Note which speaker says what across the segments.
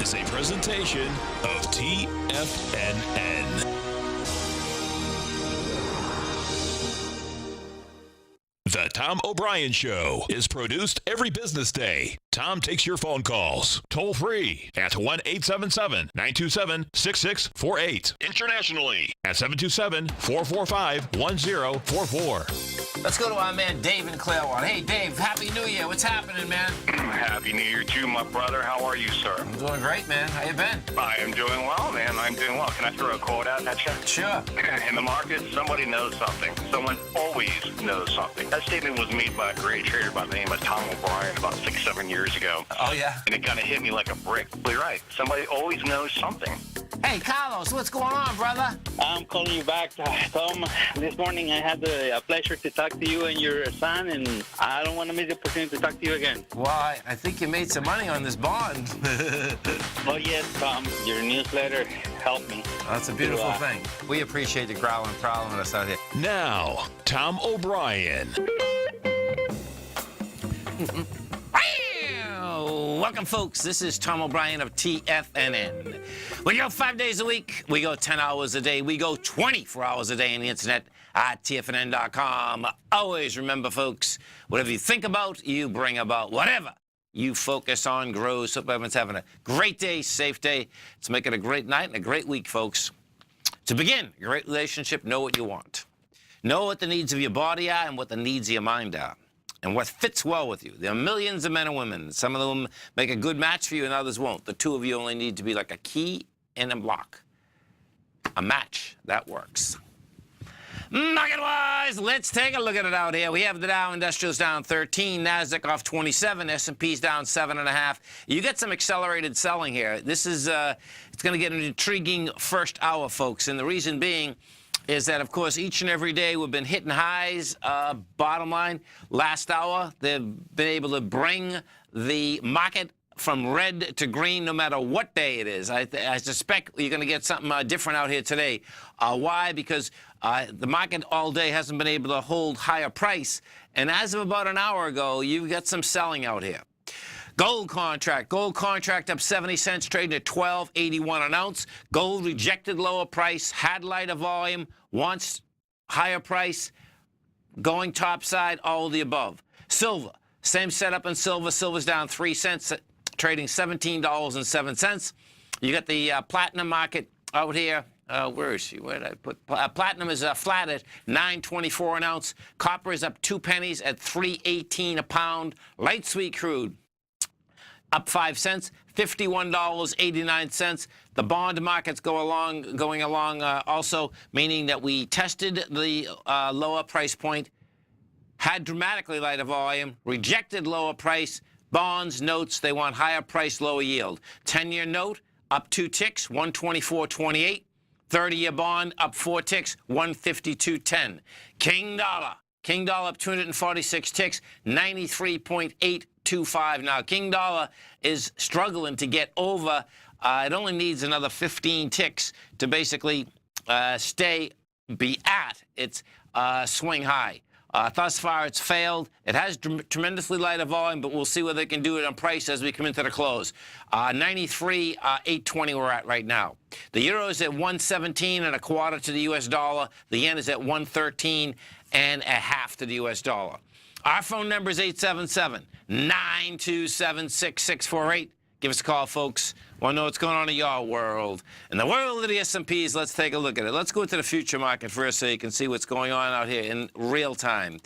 Speaker 1: is a presentation of TFNN. The Tom O'Brien Show is produced every business day. Tom takes your phone calls toll free at 1-877-927-6648. Internationally at 727-445-1044.
Speaker 2: Let's go to our man Dave in Clearwater. Hey, Dave, Happy New Year. What's happening, man?
Speaker 3: Happy New Year to you, my brother. How are you, sir?
Speaker 2: I'm doing great, man. How you been?
Speaker 3: I am doing well, man. I'm doing well. Can I throw a quote out at you?
Speaker 2: Sure.
Speaker 3: In the market, somebody knows something. Someone always knows something. That statement was made by a great trader by the name of Tom O'Brien about 6-7 years ago.
Speaker 2: Oh, yeah?
Speaker 3: And it kind of hit me like a brick. You're right. Somebody always knows something.
Speaker 2: Hey, Carlos, what's going on, brother?
Speaker 4: I'm calling you back, Tom. This morning I had the pleasure to talk to you and your son, and I don't want to miss the opportunity to talk to you again.
Speaker 2: Well, I think you made some money on this bond.
Speaker 4: Oh, yes, Tom. Your newsletter helped me.
Speaker 2: That's a beautiful thing. We appreciate you growling and prowling with us out here.
Speaker 1: Now, Tom O'Brien.
Speaker 2: Welcome, folks. This is Tom O'Brien of TFNN. We go 5 days a week. We go 10 hours a day. We go 24 hours a day on the internet at TFNN.com. Always remember, folks, whatever you think about, you bring about. Whatever you focus on grows. Hope everyone's having a great day, safe day. Let's make it a great night and a great week, folks. To begin a great relationship, know what you want. Know what the needs of your body are and what the needs of your mind are, and what fits well with you. There are millions of men and women. Some of them make a good match for you and others won't. The two of you only need to be like a key and a lock. A match that works. Market-wise, let's take a look at it out here. We have the Dow Industrials down 13, NASDAQ off 27, S&P's down 7.5. You get some accelerated selling here. This is, it's going to get an intriguing first hour, folks, and the reason being is that, of course, each and every day we've been hitting highs. Bottom line, last hour, they've been able to bring the market from red to green no matter what day it is. I suspect you're going to get something different out here today. Why? Because the market all day hasn't been able to hold higher price. And as of about an hour ago, you've got some selling out here. Gold contract up 70 cents, trading at $12.81 an ounce. Gold rejected lower price, had lighter volume, wants higher price, going topside, all of the above. Silver, same setup in silver. Silver's down 3 cents, trading $17.07. You got the platinum market out here. Where is she? Where did I put? Platinum is flat at $9.24 an ounce. Copper is up 2 pennies at $3.18 a pound. Light sweet crude up 5 cents, $51.89. The bond market's going along also, meaning that we tested the lower price point, had dramatically lighter volume, rejected lower price. Bonds, notes, they want higher price, lower yield. 10-year note up 2 ticks, 124.28. 30-year bond up 4 ticks, 152.10. King dollar up 246 ticks, 93.825. Now, King dollar is struggling to get over. It only needs another 15 ticks to basically be at its swing high. Thus far, it's failed. It has tremendously lighter volume, but we'll see whether they can do it on price as we come into the close. 93.820 we're at right now. The euro is at 117.25 to the U.S. dollar. The yen is at 113.5 to the U.S. dollar. Our phone number is 877-927-6648. Give us a call, folks. Want to know what's going on in your world. In the world of the S&Ps, let's take a look at it. Let's go into the future market first so you can see what's going on out here in real time.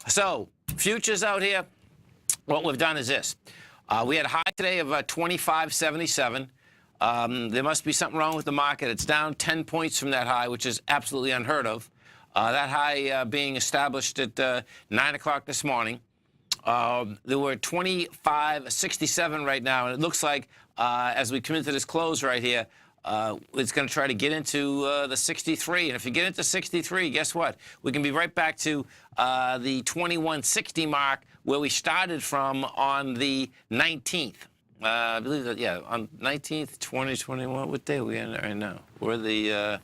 Speaker 2: So, futures out here, what we've done is this. We had a high today of 25.77. There must be something wrong with the market. It's down 10 points from that high, which is absolutely unheard of. That high being established at 9 o'clock this morning. There were 25.67 right now, and it looks like as we come into this close right here, it's going to try to get into the 63. And if you get into 63, guess what? We can be right back to the 2160 mark where we started from on the 19th. I believe that, yeah, on 19th, 2021. What day are we in right now? We're the,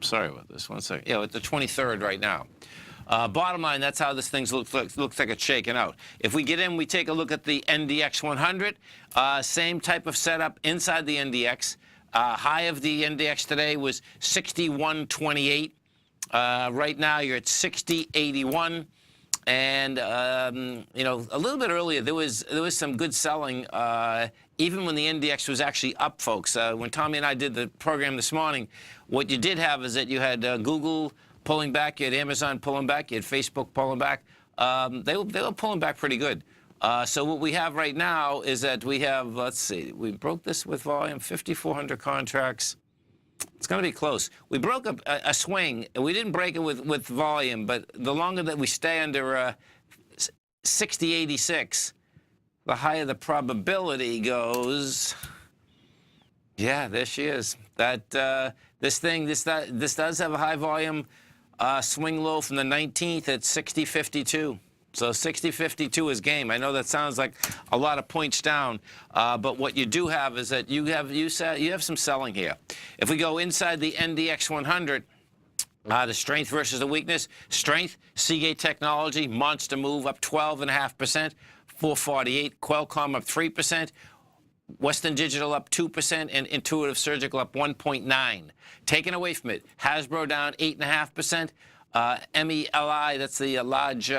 Speaker 2: sorry about this, 1 second. Yeah, at the 23rd right now. Bottom line, that's how this thing looks like it's shaking out. If we get in, we take a look at the NDX 100. Same type of setup inside the NDX. High of the NDX today was 61.28. Right now, you're at 60.81. And you know, a little bit earlier, there was some good selling, even when the NDX was actually up, folks. When Tommy and I did the program this morning, what you did have is that you had Google pulling back, you had Amazon pulling back, you had Facebook pulling back. They were pulling back pretty good. So what we have right now is that we have, let's see, we broke this with volume, 5,400 contracts. It's going to be close. We broke a swing, and we didn't break it with volume, but the longer that we stay under 60.86, the higher the probability goes. Yeah, there she is. That this does have a high volume swing low from the 19th at 60.52. So 60.52 is game. I know that sounds like a lot of points down, but what you do have is that you have some selling here. If we go inside the NDX 100, the strength versus the weakness. Strength, Seagate Technology, monster move up 12.5%, 448. Qualcomm up 3%. Western Digital up 2%, and Intuitive Surgical up 1.9. Taken away from it, Hasbro down 8.5%. MELI, that's the large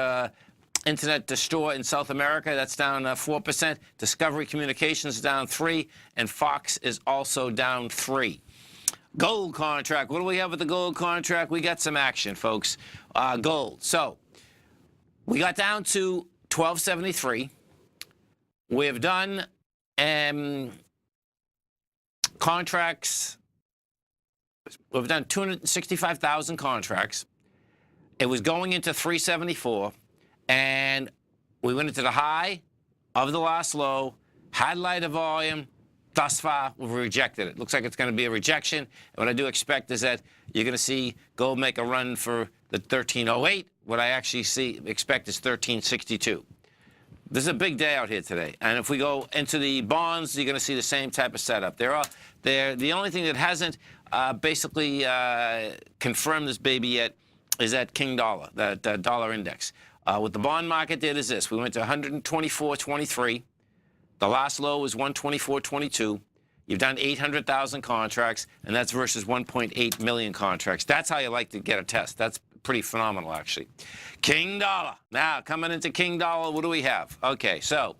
Speaker 2: internet store in South America, that's down 4%. Discovery Communications down 3%, and Fox is also down 3%. Gold contract. What do we have with the gold contract? We got some action, folks. Gold. So we got down to 1273. We have done contracts. We've done 265,000 contracts. It was going into 374. And we went into the high of the last low, had lighter volume. Thus far, we've rejected it. Looks like it's going to be a rejection. And what I do expect is that you're going to see gold make a run for the 1308. What I actually expect is 1362. This is a big day out here today. And if we go into the bonds, you're going to see the same type of setup. The only thing that hasn't basically confirmed this baby yet is that King Dollar, that dollar index. What the bond market did is this. We went to 124.23. The last low was 124.22. You've done 800,000 contracts, and that's versus 1.8 million contracts. That's how you like to get a test. That's pretty phenomenal, actually. King Dollar. Now, coming into King Dollar, what do we have? Okay, so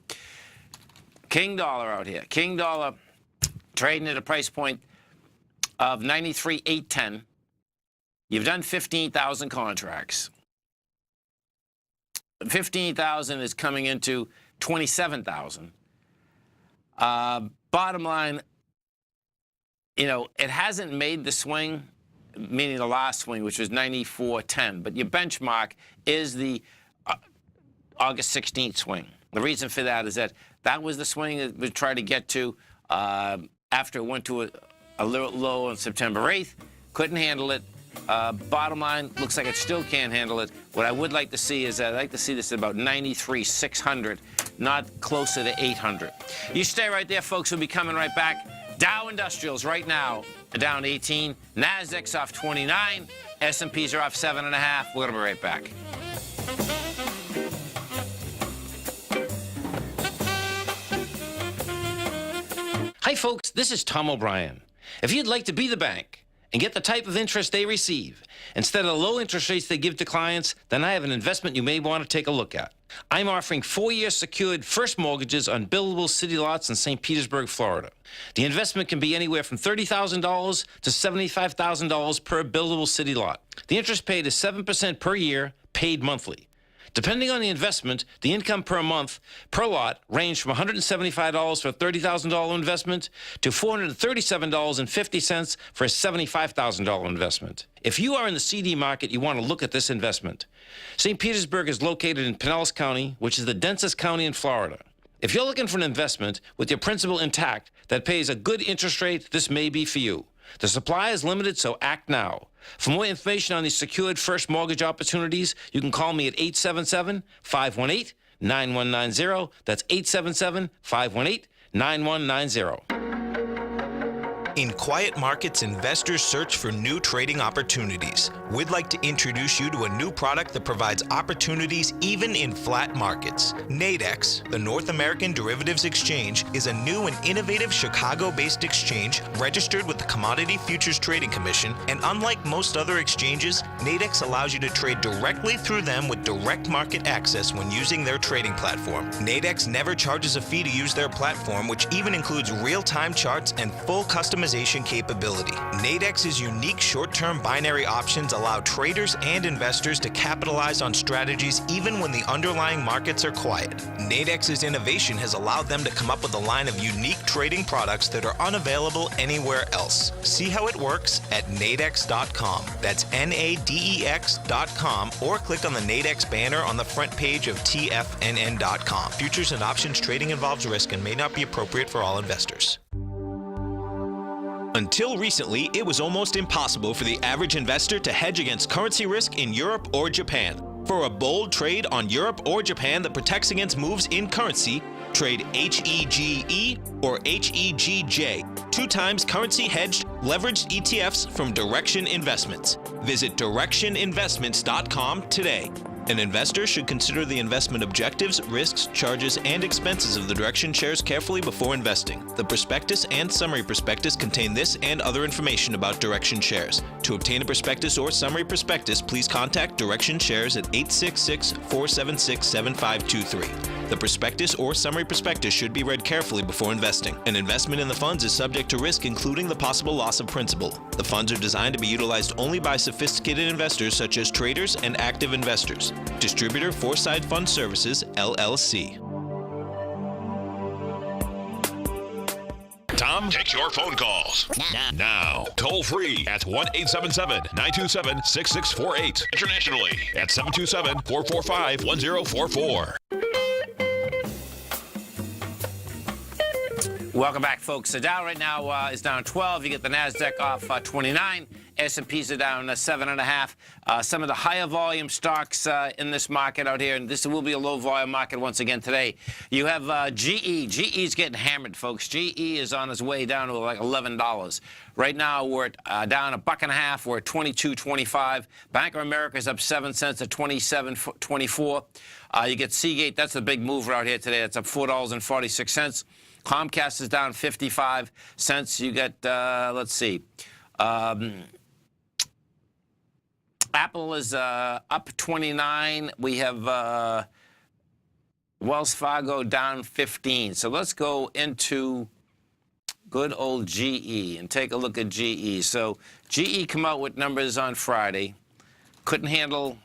Speaker 2: King Dollar out here. King Dollar trading at a price point of 93,810. You've done 15,000 contracts. 15,000 is coming into 27,000. Bottom line, you know, it hasn't made the swing, meaning the last swing, which was 94.10. But your benchmark is the August 16th swing. The reason for that is that that was the swing that we tried to get to after it went to a little low on September 8th. Couldn't handle it. Bottom line, looks like it still can't handle it. What I would like to see is I'd like to see this at about 93,600, not closer to 800. You stay right there, folks. We'll be coming right back. Dow Industrials right now down 18. Nasdaq's off 29. S&Ps are off 7.5. We're going to be right back. Hi, folks. This is Tom O'Brien. If you'd like to be the bank and get the type of interest they receive instead of the low interest rates they give to clients, then I have an investment you may want to take a look at. I'm offering 4-year secured first mortgages on buildable city lots in St. Petersburg, Florida. The investment can be anywhere from $30,000 to $75,000 per buildable city lot. The interest paid is 7% per year, paid monthly. Depending on the investment, the income per month per lot ranged from $175 for a $30,000 investment to $437.50 for a $75,000 investment. If you are in the CD market, you want to look at this investment. St. Petersburg is located in Pinellas County, which is the densest county in Florida. If you're looking for an investment with your principal intact that pays a good interest rate, this may be for you. The supply is limited, so act now. For more information on these secured first mortgage opportunities, you can call me at 877-518-9190. That's 877-518-9190.
Speaker 5: In quiet markets, investors search for new trading opportunities. We'd like to introduce you to a new product that provides opportunities even in flat markets. Nadex, the North American Derivatives Exchange, is a new and innovative Chicago-based exchange registered with the Commodity Futures Trading Commission, and unlike most other exchanges, Nadex allows you to trade directly through them with direct market access when using their trading platform. Nadex never charges a fee to use their platform, which even includes real-time charts and full customization capability. Nadex's unique short-term binary options allow traders and investors to capitalize on strategies even when the underlying markets are quiet. Nadex's innovation has allowed them to come up with a line of unique trading products that are unavailable anywhere else. See how it works at nadex.com. That's NADEX.com, or click on the Nadex banner on the front page of TFNN.com. Futures and options trading involves risk and may not be appropriate for all investors. Until recently, it was almost impossible for the average investor to hedge against currency risk in Europe or Japan. For a bold trade on Europe or Japan that protects against moves in currency, trade HEGE or HEGJ, 2 times currency hedged leveraged ETFs from Direction Investments. Visit directioninvestments.com today. An investor should consider the investment objectives, risks, charges, and expenses of the Direction shares carefully before investing. The prospectus and summary prospectus contain this and other information about Direction shares. To obtain a prospectus or summary prospectus, please contact Direction shares at 866-476-7523. The prospectus or summary prospectus should be read carefully before investing. An investment in the funds is subject to risk, including the possible loss of principal. The funds are designed to be utilized only by sophisticated investors such as traders and active investors. Distributor Foreside Fund Services, LLC.
Speaker 1: Tom takes your phone calls now. Toll free at 1-877-927-6648. Internationally at 727-445-1044.
Speaker 2: Welcome back, folks. The Dow right now is down 12. You get the NASDAQ off 29. S&Ps are down 7.5. Some of the higher volume stocks in this market out here, and this will be a low volume market once again today. You have GE. GE's getting hammered, folks. GE is on its way down to like $11. Right now, we're down $1.50. We're at $22.25. Bank of America is up 7 cents at $27.24. You get Seagate. That's the big mover out here today. That's up $4.46. Comcast is down 55 cents. You get, let's see, Apple is up 29. We have Wells Fargo down 15. So let's go into good old GE and take a look at GE. So GE come out with numbers on Friday. Couldn't handle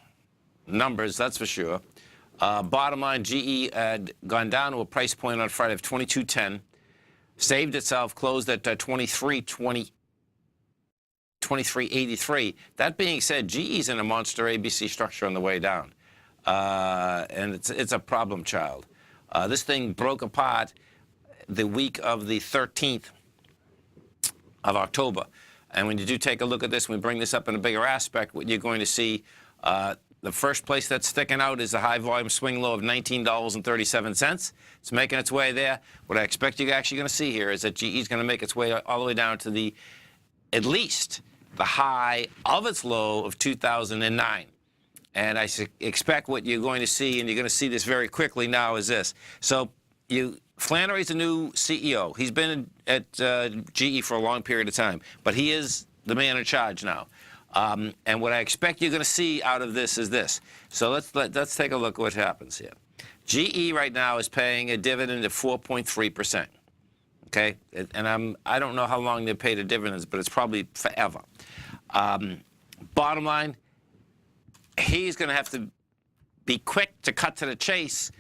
Speaker 2: numbers, that's for sure. Bottom line, GE had gone down to a price point on Friday of $22.10. Saved itself, closed at $23.83. That being said, GE's in a monster ABC structure on the way down. And it's a problem child. This thing broke apart the week of the 13th of October. And when you do take a look at this, when we bring this up in a bigger aspect, what you're going to see, the first place that's sticking out is the high volume swing low of $19.37. It's making its way there. What I expect you're actually going to see here is that GE is going to make its way all the way down to the, at least, the high of its low of 2009. And I expect what you're going to see, and you're going to see this very quickly now, is this. So Flannery's a new CEO. He's been at GE for a long period of time, but he is the man in charge now. And what I expect you're going to see out of this is this. So let's take a look at what happens here. GE right now is paying a dividend of 4.3%. Okay, and I don't know how long they pay the dividends, but it's probably forever. Bottom line, he's going to have to be quick to cut to the chase,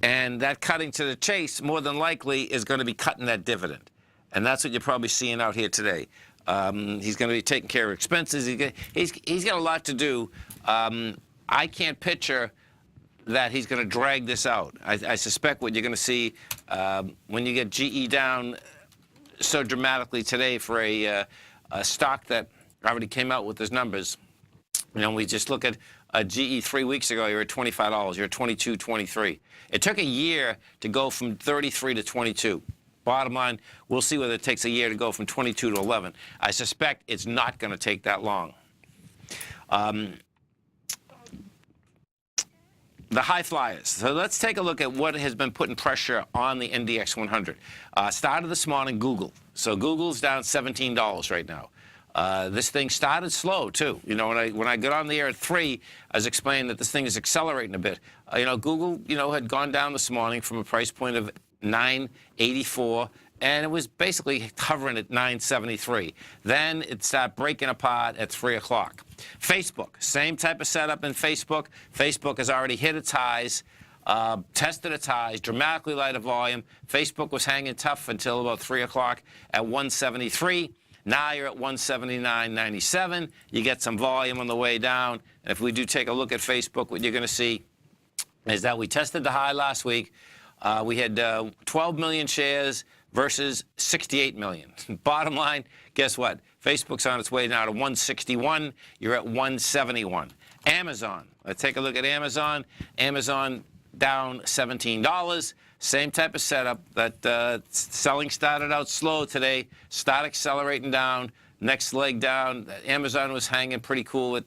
Speaker 2: and that cutting to the chase more than likely is going to be cutting that dividend, and that's what you're probably seeing out here today. He's going to be taking care of expenses. He's got a lot to do. I can't picture that he's going to drag this out. I suspect what you're going to see when you get GE down so dramatically today for a stock that already came out with his numbers. You know, we just look at GE 3 weeks ago, you're at $25. You're at $22.23. It took a year to go from 33 to 22. bottom line, we'll see whether it takes a year to go from 22 to 11. I suspect it's not going to take that long. The high flyers. So let's take a look at what has been putting pressure on the NDX 100. Started this morning, Google. So Google's down $17 right now. This thing started slow too. You know, when I got on the air at 3, I was explaining that this thing is accelerating a bit. You know, Google, you know, had gone down this morning from a price point of $9.84, and it was basically hovering at $9.73. Then it started breaking apart at 3 o'clock. Facebook, same type of setup in Facebook. Facebook has already hit its highs, tested its highs, dramatically lighter volume. Facebook was hanging tough until about 3 o'clock at 173. Now you're at 179.97. You get some volume on the way down. And if we do take a look at Facebook, what you're going to see is that we tested the high last week. We had 12 million shares versus 68 million. Bottom line, guess what? Facebook's on its way now to 161. You're at 171. Amazon. Let's take a look at Amazon. Amazon down $17. Same type of setup. That selling started out slow today. Start accelerating down. Next leg down. Amazon was hanging pretty cool at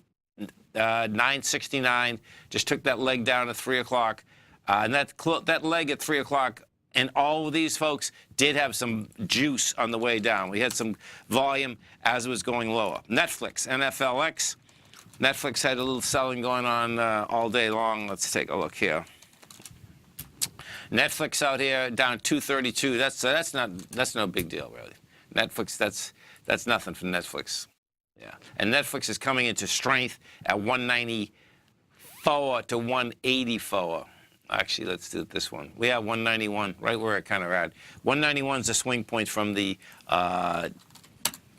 Speaker 2: 969. Just took that leg down at 3 o'clock. And that leg at 3 o'clock, and all of these folks did have some juice on the way down. We had some volume as it was going lower. Netflix, NFLX. Netflix had a little selling going on all day long. Let's take a look here. Netflix out here down 232. That's no big deal really. Netflix, that's nothing for Netflix. Yeah, and Netflix is coming into strength at 194 to 184. Actually, let's do this one. We have 191, right where it kind of at. 191 is the swing point from the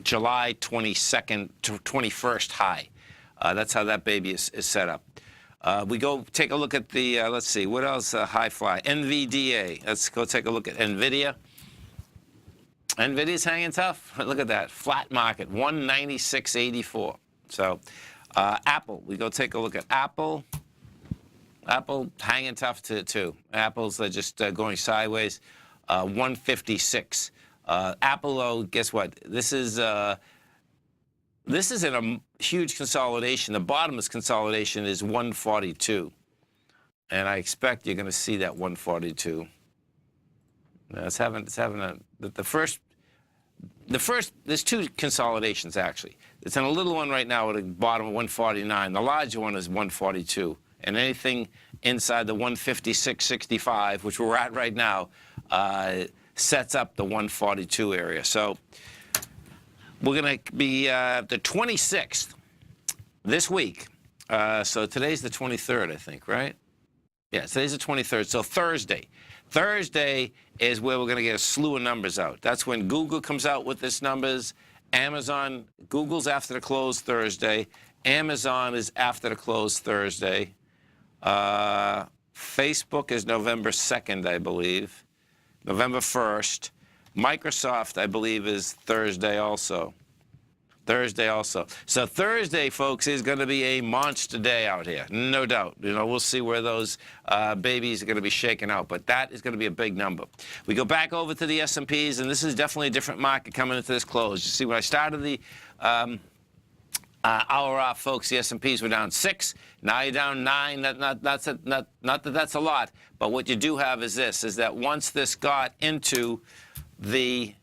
Speaker 2: July 22nd to 21st high. That's how that baby is set up. We go take a look at the, let's see, what else high fly? NVDA. Let's go take a look at NVIDIA. NVIDIA's hanging tough. Look at that. Flat market, 196.84. So Apple. We go take a look at Apple. Apple hanging tough too. Apple's just going sideways, 156. Apple, though, guess what? This is in a huge consolidation. The bottom of this consolidation is 142, and I expect you're going to see that 142. It's having the first. There's two consolidations actually. It's in a little one right now at the bottom of 149. The larger one is 142. And anything inside the 156.65, which we're at right now, sets up the 142 area. So we're going to be the 26th this week. So today's the 23rd, I think, right? Yeah, today's the 23rd. So Thursday. Thursday is where we're going to get a slew of numbers out. That's when Google comes out with its numbers. Amazon, Google's after the close Thursday. Amazon is after the close Thursday. Facebook is November 2nd, I believe. November 1st. Microsoft, I believe, is Thursday also. So Thursday, folks, is going to be a monster day out here, no doubt. You know, we'll see where those babies are going to be shaken out, but that is going to be a big number. We go back over to the S&Ps, and this is definitely a different market coming into this close. You see, when I started the hour off, folks, the S&Ps were down 6. Now you're down 9. Not that that's a lot, but what you do have is this, is that once this got into the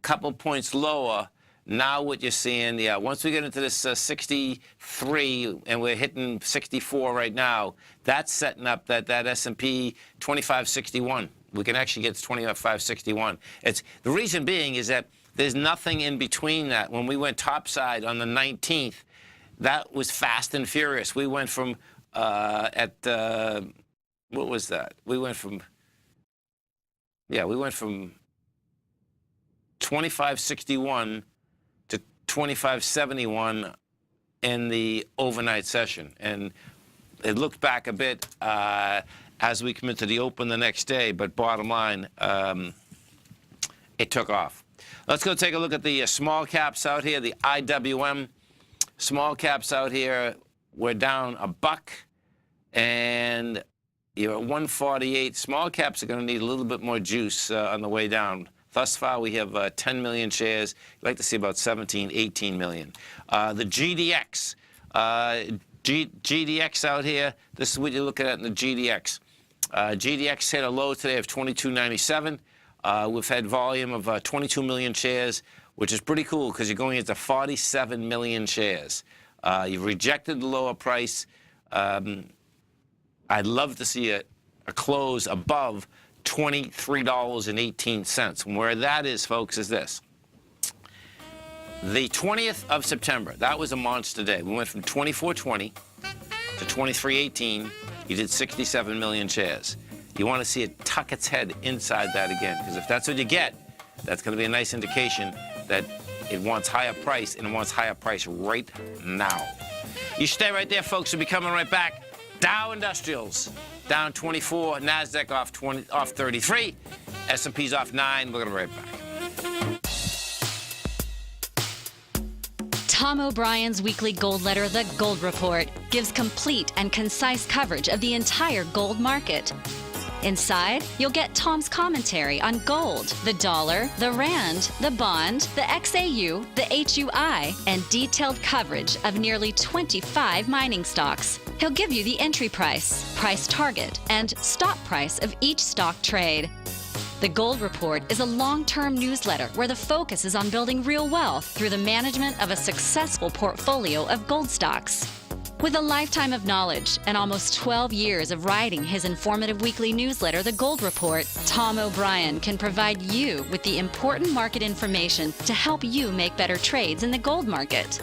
Speaker 2: couple points lower, now what you're seeing, yeah, once we get into this 63, and we're hitting 64 right now, that's setting up that S&P 2561. We can actually get to 2561. It's the reason being is that there's nothing in between that. When we went topside on the 19th, that was fast and furious. We went from what was that? We went from 2561 to 2571 in the overnight session, and it looked back a bit as we come into the open the next day. But bottom line, it took off. Let's go take a look at the small caps out here, the IWM. Small caps out here, we're down $1, and You're at 148. Small caps are going to need a little bit more juice on the way down. Thus far, we have 10 million shares. You'd like to see about 17, 18 million. The GDX. GDX out here, this is what you're looking at in the GDX. GDX hit a low today of 22.97. We've had volume of 22 million shares, which is pretty cool because you're going into 47 million shares. You've rejected the lower price. I'd love to see a close above $23.18. And where that is, folks, is this. The 20th of September, that was a monster day. We went from 24.20 to 23.18. You did 67 million shares. You want to see it tuck its head inside that again, because if that's what you get, that's going to be a nice indication that it wants higher price, and it wants higher price right now. You stay right there, folks. We'll be coming right back. Dow Industrials down 24, NASDAQ off 33, S&P's off 9. We're going to be right back.
Speaker 6: Tom O'Brien's weekly gold letter, The Gold Report, gives complete and concise coverage of the entire gold market. Inside, you'll get Tom's commentary on gold, the dollar, the rand, the bond, the XAU, the HUI, and detailed coverage of nearly 25 mining stocks. He'll give you the entry price, price target, and stop price of each stock trade. The Gold Report is a long-term newsletter where the focus is on building real wealth through the management of a successful portfolio of gold stocks. With a lifetime of knowledge and almost 12 years of writing his informative weekly newsletter, The Gold Report, Tom O'Brien can provide you with the important market information to help you make better trades in the gold market.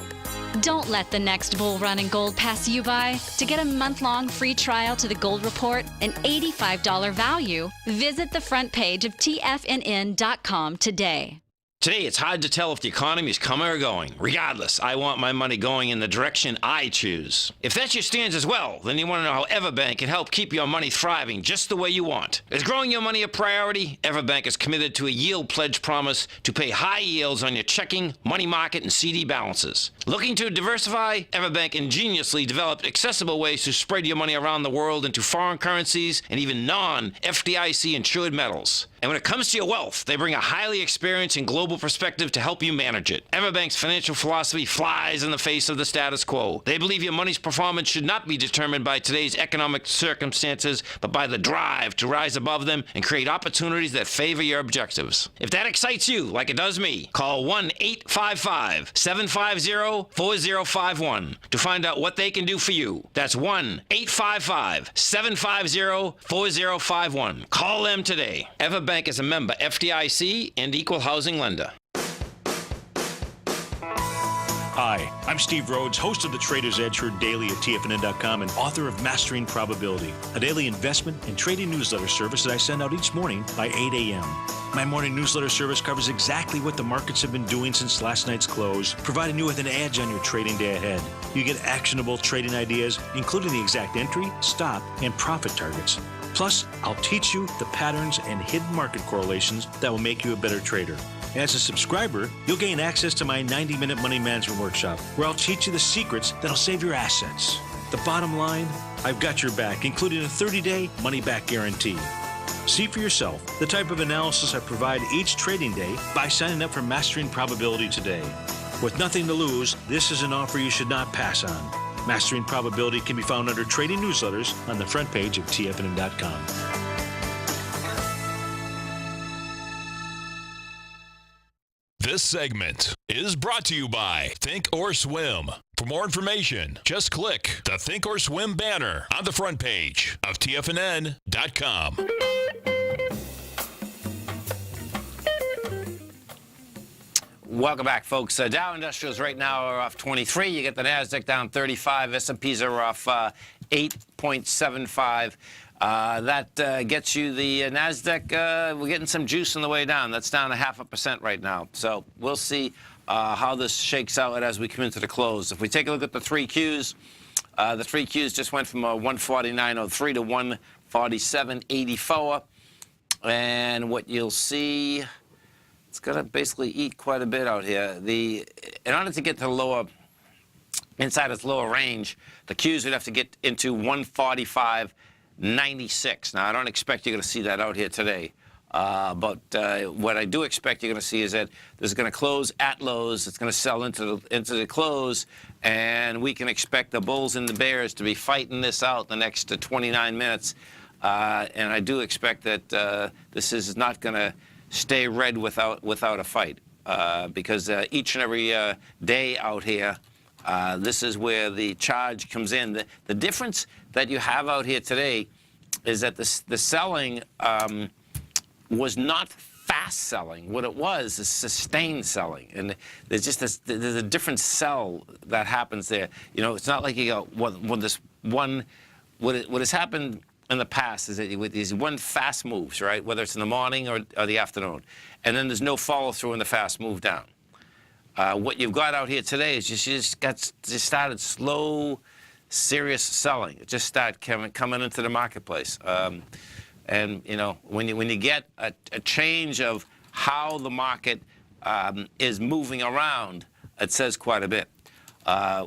Speaker 6: Don't let the next bull run in gold pass you by. To get a month-long free trial to The Gold Report, an $85 value, visit the front page of TFNN.com today.
Speaker 2: Today, it's hard to tell if the economy is coming or going. Regardless, I want my money going in the direction I choose. If that's your stance as well, then you want to know how Everbank can help keep your money thriving just the way you want. Is growing your money a priority? Everbank is committed to a yield pledge promise to pay high yields on your checking, money market, and CD balances. Looking to diversify? Everbank ingeniously developed accessible ways to spread your money around the world into foreign currencies and even non-FDIC insured metals. And when it comes to your wealth, they bring a highly experienced and global perspective to help you manage it. Everbank's financial philosophy flies in the face of the status quo. They believe your money's performance should not be determined by today's economic circumstances, but by the drive to rise above them and create opportunities that favor your objectives. If that excites you, like it does me, call 1-855-750-4051 to find out what they can do for you. That's 1-855-750-4051. Call them today. Everbank is a member FDIC and equal housing lender.
Speaker 7: Hi, I'm Steve Rhodes, host of the Trader's Edge Heard Daily at TFNN.com and author of Mastering Probability, a daily investment and trading newsletter service that I send out each morning by 8 a.m. My morning newsletter service covers exactly what the markets have been doing since last night's close, providing you with an edge on your trading day ahead. You get actionable trading ideas, including the exact entry, stop, and profit targets. Plus, I'll teach you the patterns and hidden market correlations that will make you a better trader. As a subscriber, you'll gain access to my 90-minute money management workshop, where I'll teach you the secrets that'll save your assets. The bottom line, I've got your back, including a 30-day money-back guarantee. See for yourself the type of analysis I provide each trading day by signing up for Mastering Probability today. With nothing to lose, this is an offer you should not pass on. Mastering Probability can be found under Trading Newsletters on the front page of TFNN.com.
Speaker 1: This segment is brought to you by Think or Swim. For more information, just click the Think or Swim banner on the front page of TFNN.com.
Speaker 2: Welcome back, folks. Dow Industrials right now are off 23. You get the NASDAQ down 35. S&Ps are off 8.75. That gets you the NASDAQ. We're getting some juice on the way down. That's down 0.5% right now. So we'll see how this shakes out as we come into the close. If we take a look at the 3Qs, the 3Qs just went from 149.03 to 147.84. And what you'll see, it's going to basically eat quite a bit out here. In order to get to the lower, inside its lower range, the Qs would have to get into 145. 96. Now, I don't expect you're going to see that out here today. But what I do expect you're going to see is that this is going to close at lows. It's going to sell into the close, and we can expect the bulls and the bears to be fighting this out the next 29 minutes. And I do expect that this is not going to stay red without a fight, because each and every day out here, this is where the charge comes in. The difference that you have out here today is that the selling was not fast selling. What it was is sustained selling, and there's just there's a different sell that happens there. You know, it's not like you go what has happened in the past is that with these one fast moves, right? Whether it's in the morning or the afternoon, and then there's no follow through in the fast move down. What you've got out here today is just started slow, serious selling. It just started coming into the marketplace. And you know, when you get a change of how the market is moving around, it says quite a bit.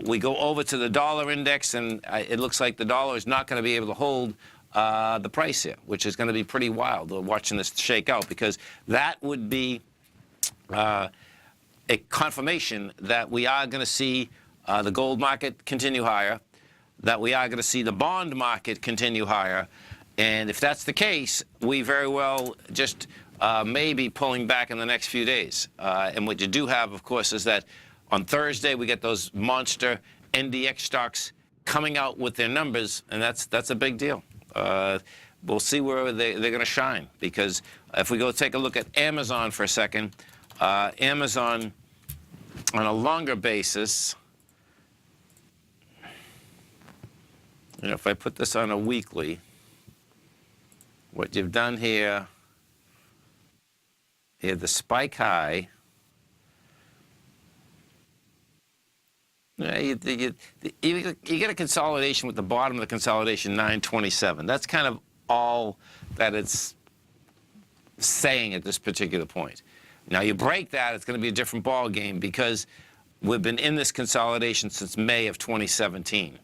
Speaker 2: We go over to the dollar index, and it looks like the dollar is not going to be able to hold the price here, which is going to be pretty wild. We're watching this shake out, because that would be a confirmation that we are going to see the gold market continue higher, that we are going to see the bond market continue higher. And if that's the case, we very well just may be pulling back in the next few days. And what you do have, of course, is that on Thursday we get those monster NDX stocks coming out with their numbers, and that's a big deal. We'll see where they're going to shine, because if we go take a look at Amazon for a second, Amazon on a longer basis, you know, if I put this on a weekly, what you've done here, the spike high, you get a consolidation with the bottom of the consolidation, 927. That's kind of all that it's saying at this particular point. Now, you break that, it's going to be a different ball game, because we've been in this consolidation since May of 2017.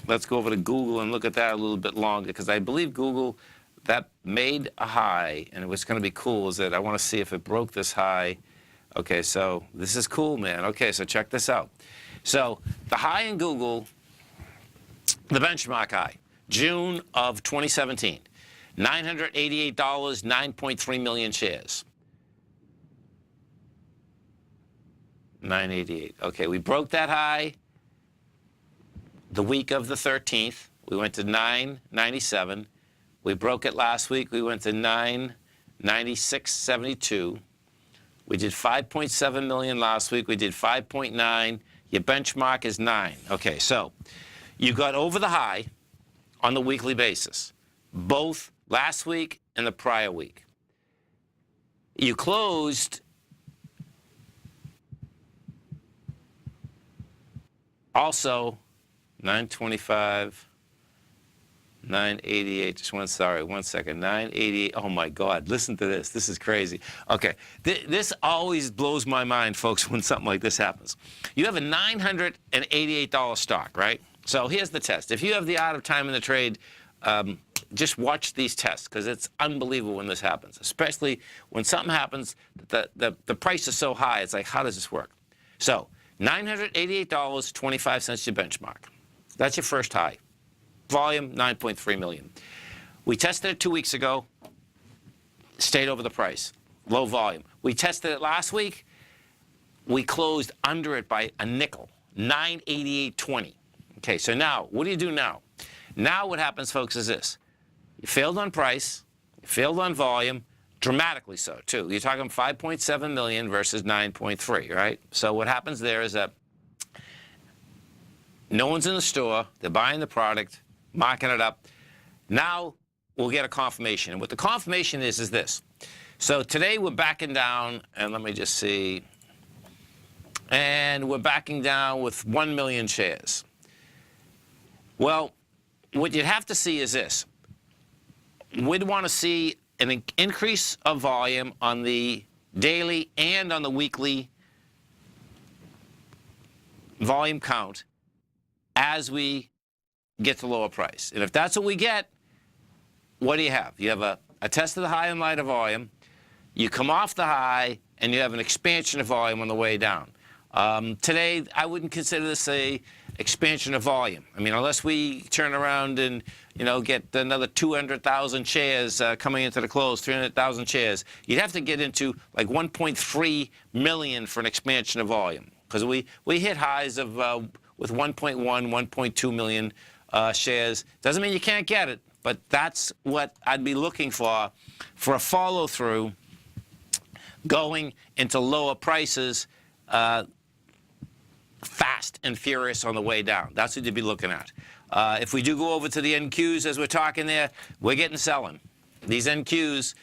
Speaker 2: Let's go over to Google and look at that a little bit longer, because I believe Google, that made a high, and what's going to be cool is that I want to see if it broke this high. Okay, so this is cool, man. Okay, so check this out. So the high in Google, the benchmark high, June of 2017, $988, 9.3 million shares. 988. Okay, we broke that high the week of the 13th. We went to 997. We broke it last week. We went to 996.72. We did 5.7 million last week. We did 5.9. Your benchmark is 9. Okay, so you got over the high on the weekly basis, both last week and the prior week. You closed also 925. 988, just one second, 988, oh my God, listen to this, this is crazy. Okay, this always blows my mind, folks, when something like this happens. You have a $988 stock, right? So here's the test. If you have the art of time in the trade, just watch these tests, because it's unbelievable when this happens, especially when something happens, the price is so high, it's like, how does this work? So, $988.25 your benchmark. That's your first high. Volume, 9.3 million. We tested it 2 weeks ago, stayed over the price, low volume. We tested it last week, we closed under it by a nickel, 988.20. Okay, so now, what do you do now? Now what happens, folks, is this. You failed on price, you failed on volume, dramatically so, too. You're talking 5.7 million versus 9.3, right? So what happens there is that no one's in the store, they're buying the product, marking it up. Now we'll get a confirmation. And what the confirmation is this. So today we're backing down, and let me just see. And we're backing down with 1 million shares. Well, what you'd have to see is this. We'd want to see an increase of volume on the daily and on the weekly volume count as we get the lower price. And if that's what we get, what do you have? You have a test of the high and lighter volume. You come off the high, and you have an expansion of volume on the way down. Today, I wouldn't consider this a expansion of volume. I mean, unless we turn around and, you know, get another 200,000 shares coming into the close, 300,000 shares, you'd have to get into like 1.3 million for an expansion of volume. Because we hit highs of with 1.1, 1.2 million shares. Doesn't mean you can't get it, but that's what I'd be looking for a follow-through going into lower prices fast and furious on the way down. That's what you'd be looking at. If we do go over to the NQs as we're talking there, we're getting selling. These NQs,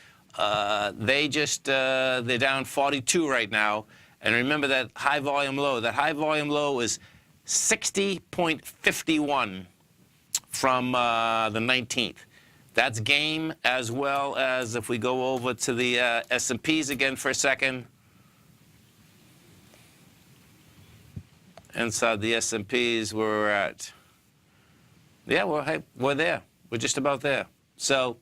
Speaker 2: they're down 42 right now. And remember that high volume low. That high volume low is 60.51 from the 19th. That's game, as well as if we go over to the S&Ps again for a second. Inside the S&Ps, we're at, yeah, we're there. We're just about there. So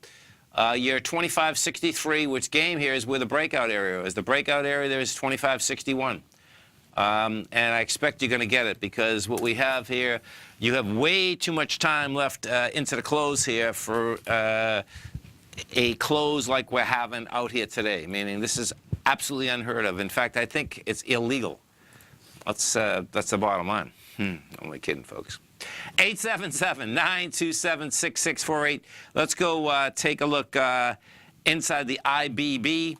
Speaker 2: you're 25.63, which game here is where the breakout area is. The breakout area there is 25.61. And I expect you're going to get it, because what we have here, you have way too much time left into the close here for a close like we're having out here today, meaning this is absolutely unheard of. In fact, I think it's illegal. That's the bottom line. Only kidding, folks. 877-927-6648. Let's go take a look inside the IBB,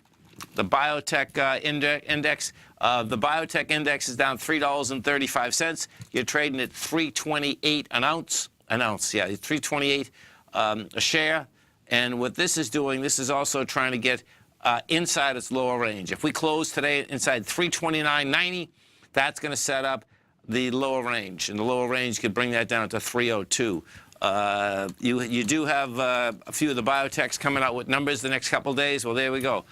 Speaker 2: the biotech index. The biotech index is down $3.35. You're trading at $3.28 an ounce. Yeah, $3.28 a share. And what this is doing, this is also trying to get inside its lower range. If we close today inside $329.90, that's going to set up the lower range, and the lower range could bring that down to 302. You do have a few of the biotechs coming out with numbers the next couple of days. Well, there we go.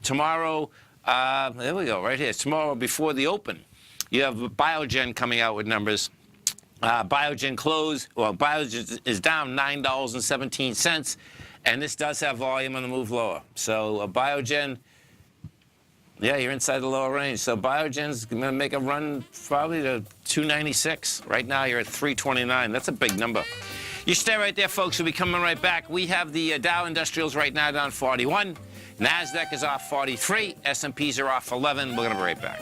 Speaker 2: Tomorrow, there we go, right here. Tomorrow before the open, you have Biogen coming out with numbers. Biogen closed, well, Biogen is down $9.17, and this does have volume on the move lower. So Biogen, yeah, you're inside the lower range. So Biogen's going to make a run probably to 296. Right now, you're at 329. That's a big number. You stay right there, folks. We'll be coming right back. We have the Dow Industrials right now down 41. NASDAQ is off 43. S&Ps are off 11. We're going to be right back.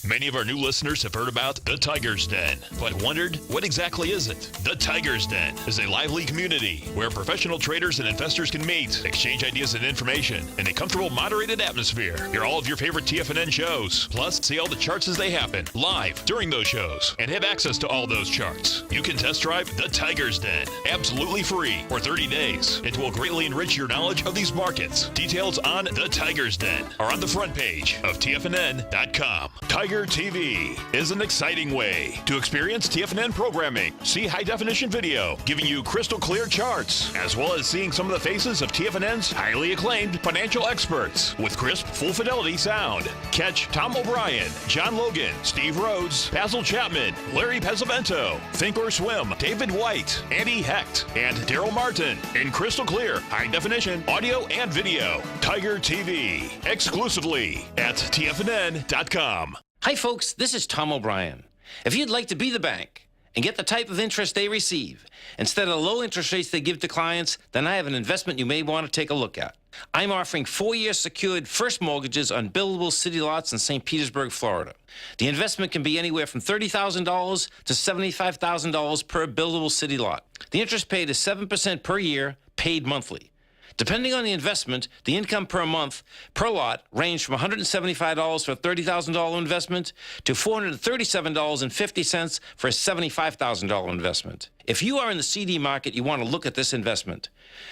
Speaker 1: Many of our new listeners have heard about the Tiger's Den, but wondered, what exactly is it? The Tiger's Den is a lively community where professional traders and investors can meet, exchange ideas and information in a comfortable, moderated atmosphere. Hear all of your favorite TFNN shows, plus see all the charts as they happen live during those shows, and have access to all those charts. You can test drive the Tiger's Den absolutely free for 30 days. It will greatly enrich your knowledge of these markets. Details on the Tiger's Den are on the front page of TFNN.com. Tiger TV is an exciting way to experience TFNN programming. See high-definition video giving you crystal clear charts, as well as seeing some of the faces of TFNN's highly acclaimed financial experts with crisp, full-fidelity sound. Catch Tom O'Brien, John Logan, Steve Rhodes, Basil Chapman, Larry Pesavento, Think or Swim, David White, Andy Hecht, and Daryl Martin in crystal clear, high-definition audio and video. Tiger TV, exclusively at TFNN.com.
Speaker 2: Hi, folks. This is Tom O'Brien. If you'd like to be the bank and get the type of interest they receive instead of the low interest rates they give to clients, then I have an investment you may want to take a look at. I'm offering 4-year secured first mortgages on buildable city lots in St. Petersburg, Florida. The investment can be anywhere from $30,000 to $75,000 per buildable city lot. The interest paid is 7% per year, paid monthly. Depending on the investment, the income per month per lot ranged from $175 for a $30,000 investment to $437.50 for a $75,000 investment. If you are in the CD market, you want to look at this investment.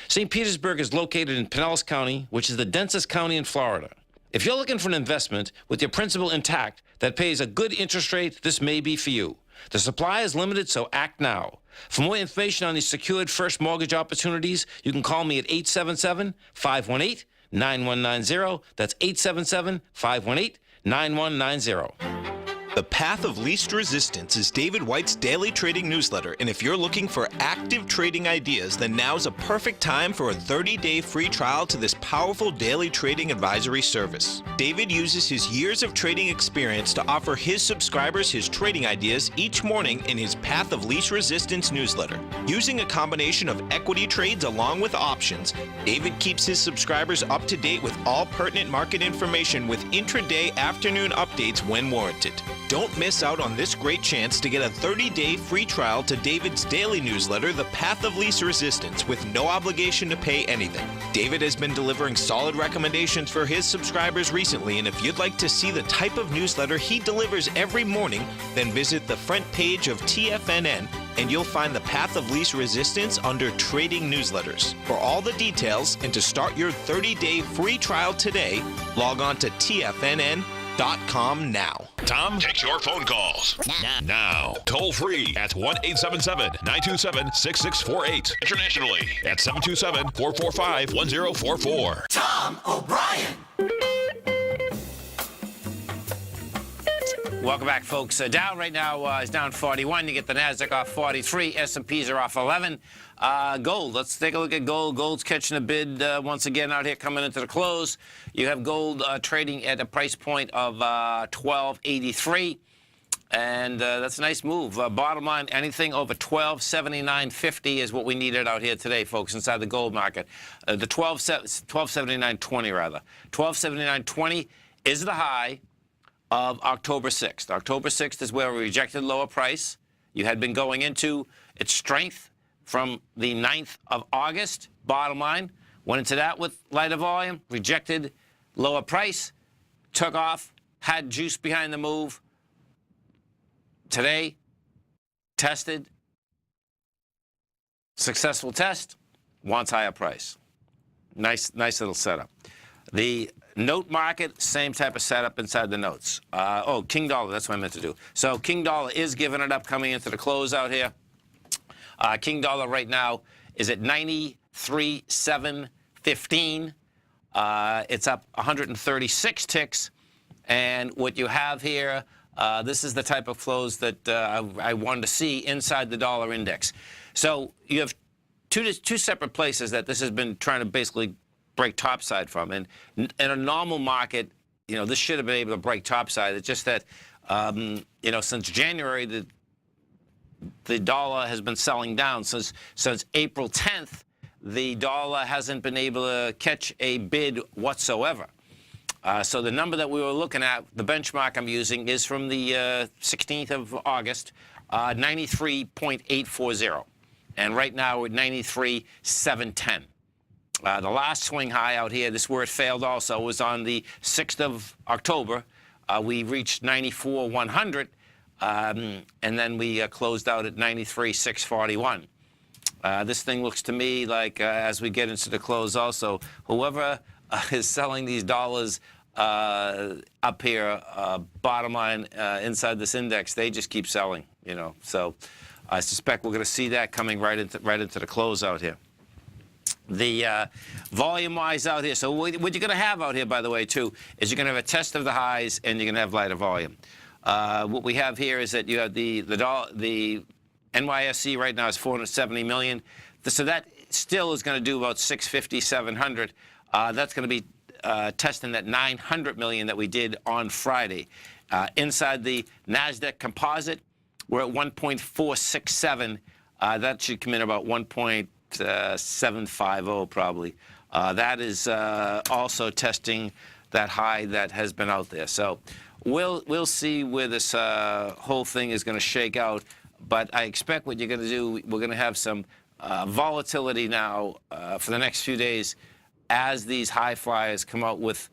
Speaker 2: St. Petersburg is located in Pinellas County, which is the densest county in Florida. If you're looking for an investment with your principal intact that pays a good interest rate, this may be for you. The supply is limited, so act now. For more information on these secured first mortgage opportunities, you can call me at 877-518-9190. That's 877-518-9190.
Speaker 5: The Path of Least Resistance is David White's daily trading newsletter, and if you're looking for active trading ideas, then now's a perfect time for a 30-day free trial to this powerful daily trading advisory service. David uses his years of trading experience to offer his subscribers his trading ideas each morning in his Path of Least Resistance newsletter. Using a combination of equity trades along with options, David keeps his subscribers up to date with all pertinent market information with intraday afternoon updates when warranted. Don't miss out on this great chance to get a 30-day free trial to David's daily newsletter, The Path of Least Resistance, with no obligation to pay anything. David has been delivering solid recommendations for his subscribers recently, and if you'd like to see the type of newsletter he delivers every morning, then visit the front page of TFNN and you'll find the Path of Least Resistance under Trading Newsletters. For all the details and to start your 30-day free trial today, log on to TFNN.com now.
Speaker 1: Tom takes your phone calls now. Toll free at 1-877-927-6648. Internationally at 727-445-1044.
Speaker 8: Tom O'Brien.
Speaker 2: Welcome back, folks. Dow right now is down 41. You get the Nasdaq off 43. S&Ps are off 11. Gold. Let's take a look at gold. Gold's catching a bid once again out here coming into the close. You have gold trading at a price point of $12.83. And that's a nice move. Bottom line, anything over $12.79.50 is what we needed out here today, folks, inside the gold market. The $12.79.20 rather. $12.79.20 is the high of October 6th. October 6th is where we rejected lower price. You had been going into its strength from the 9th of August. Bottom line, went into that with lighter volume, rejected lower price, took off, had juice behind the move. Today, tested, successful test, wants higher price. Nice little setup. The note market, same type of setup inside the notes. King dollar, that's what I meant to do. So King dollar is giving it up coming into the close out here. King dollar right now is at 93.715. It's up 136 ticks. And what you have here, this is the type of flows that I wanted to see inside the dollar index. So you have two separate places that this has been trying to basically break topside from. And in a normal market, you know, this should have been able to break topside. It's just that, you know, since January, the dollar has been selling down. Since April 10th, the dollar hasn't been able to catch a bid whatsoever. So the number that we were looking at, the benchmark I'm using, is from the 16th of August, 93.840. And right now we're at 93.710. The last swing high out here, this is where it failed also, was on the 6th of October. We reached 94.100, and then we closed out at 93.641. This thing looks to me like, as we get into the close also, whoever is selling these dollars up here, bottom line, inside this index, they just keep selling, you know. So I suspect we're going to see that coming right into the close out here. The volume-wise out here, so what you're going to have out here, by the way, too, is you're going to have a test of the highs and you're going to have lighter volume. What we have here is that you have the NYSE right now is 470 million. So that still is going to do about 650, 700. That's going to be testing that 900 million that we did on Friday. Inside the NASDAQ composite, we're at 1.467. That should come in about 1.750 probably. That is also testing that high that has been out there. So we'll see where this whole thing is going to shake out. But I expect what you're going to do, we're going to have some volatility now for the next few days as these high flyers come out with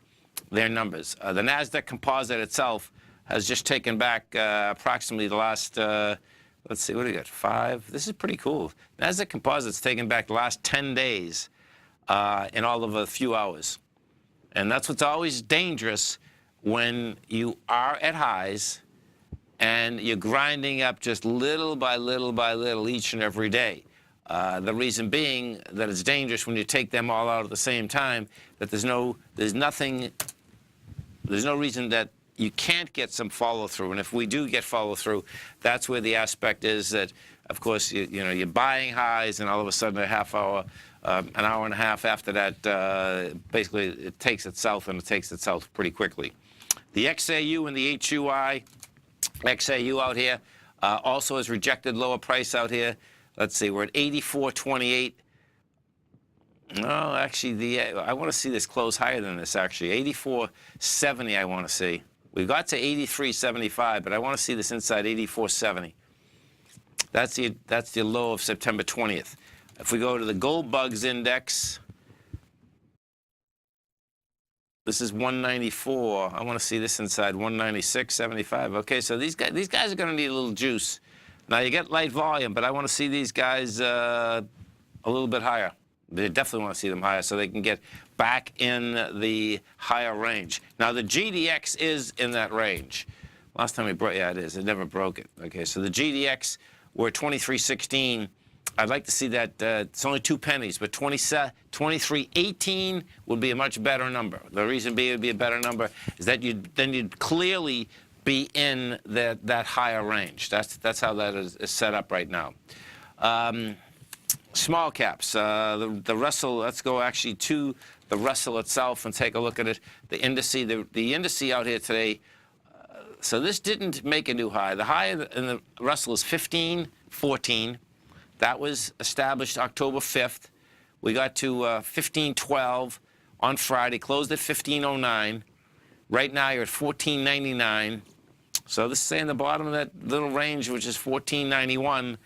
Speaker 2: their numbers. The NASDAQ composite itself has just taken back approximately the last, let's see, what do we got, 5? This is pretty cool. NASDAQ composite's taken back the last 10 days in all of a few hours. And that's what's always dangerous when you are at highs and you're grinding up just little by little by little each and every day. The reason being that it's dangerous when you take them all out at the same time, that there's no reason that you can't get some follow-through. And if we do get follow-through, that's where the aspect is that, of course, you're buying highs, and all of a sudden a half hour, an hour and a half after that, basically it takes itself, and it takes itself pretty quickly. The XAU and the HUI, XAU out here also has rejected lower price out here. Let's see, we're at 84.28. No, actually, I want to see this close higher than this, actually. 84.70 I want to see. We got to 83.75, but I want to see this inside 84.70. That's the low of September 20th. If we go to the Gold Bugs Index, this is 194. I want to see this inside 196.75. Okay, so these guys are going to need a little juice. Now, you get light volume, but I want to see these guys a little bit higher. They definitely want to see them higher so they can get back in the higher range. Now, the GDX is in that range. Last time we broke, yeah, it is. It never broke it. Okay, so the GDX, we're at 23.16. I'd like to see that. It's only 2 pennies, but 23.18 would be a much better number. The reason being it would be a better number is that you'd clearly be in that higher range. That's how that is set up right now. Small caps, the Russell, let's go actually to the Russell itself and take a look at it. The indice, the indice out here today, so this didn't make a new high. The high in the Russell is 15.14. That was established October 5th. We got to 15.12 on Friday, closed at 15.09. Right now you're at 14.99. So this is saying the bottom of that little range, which is 14.91,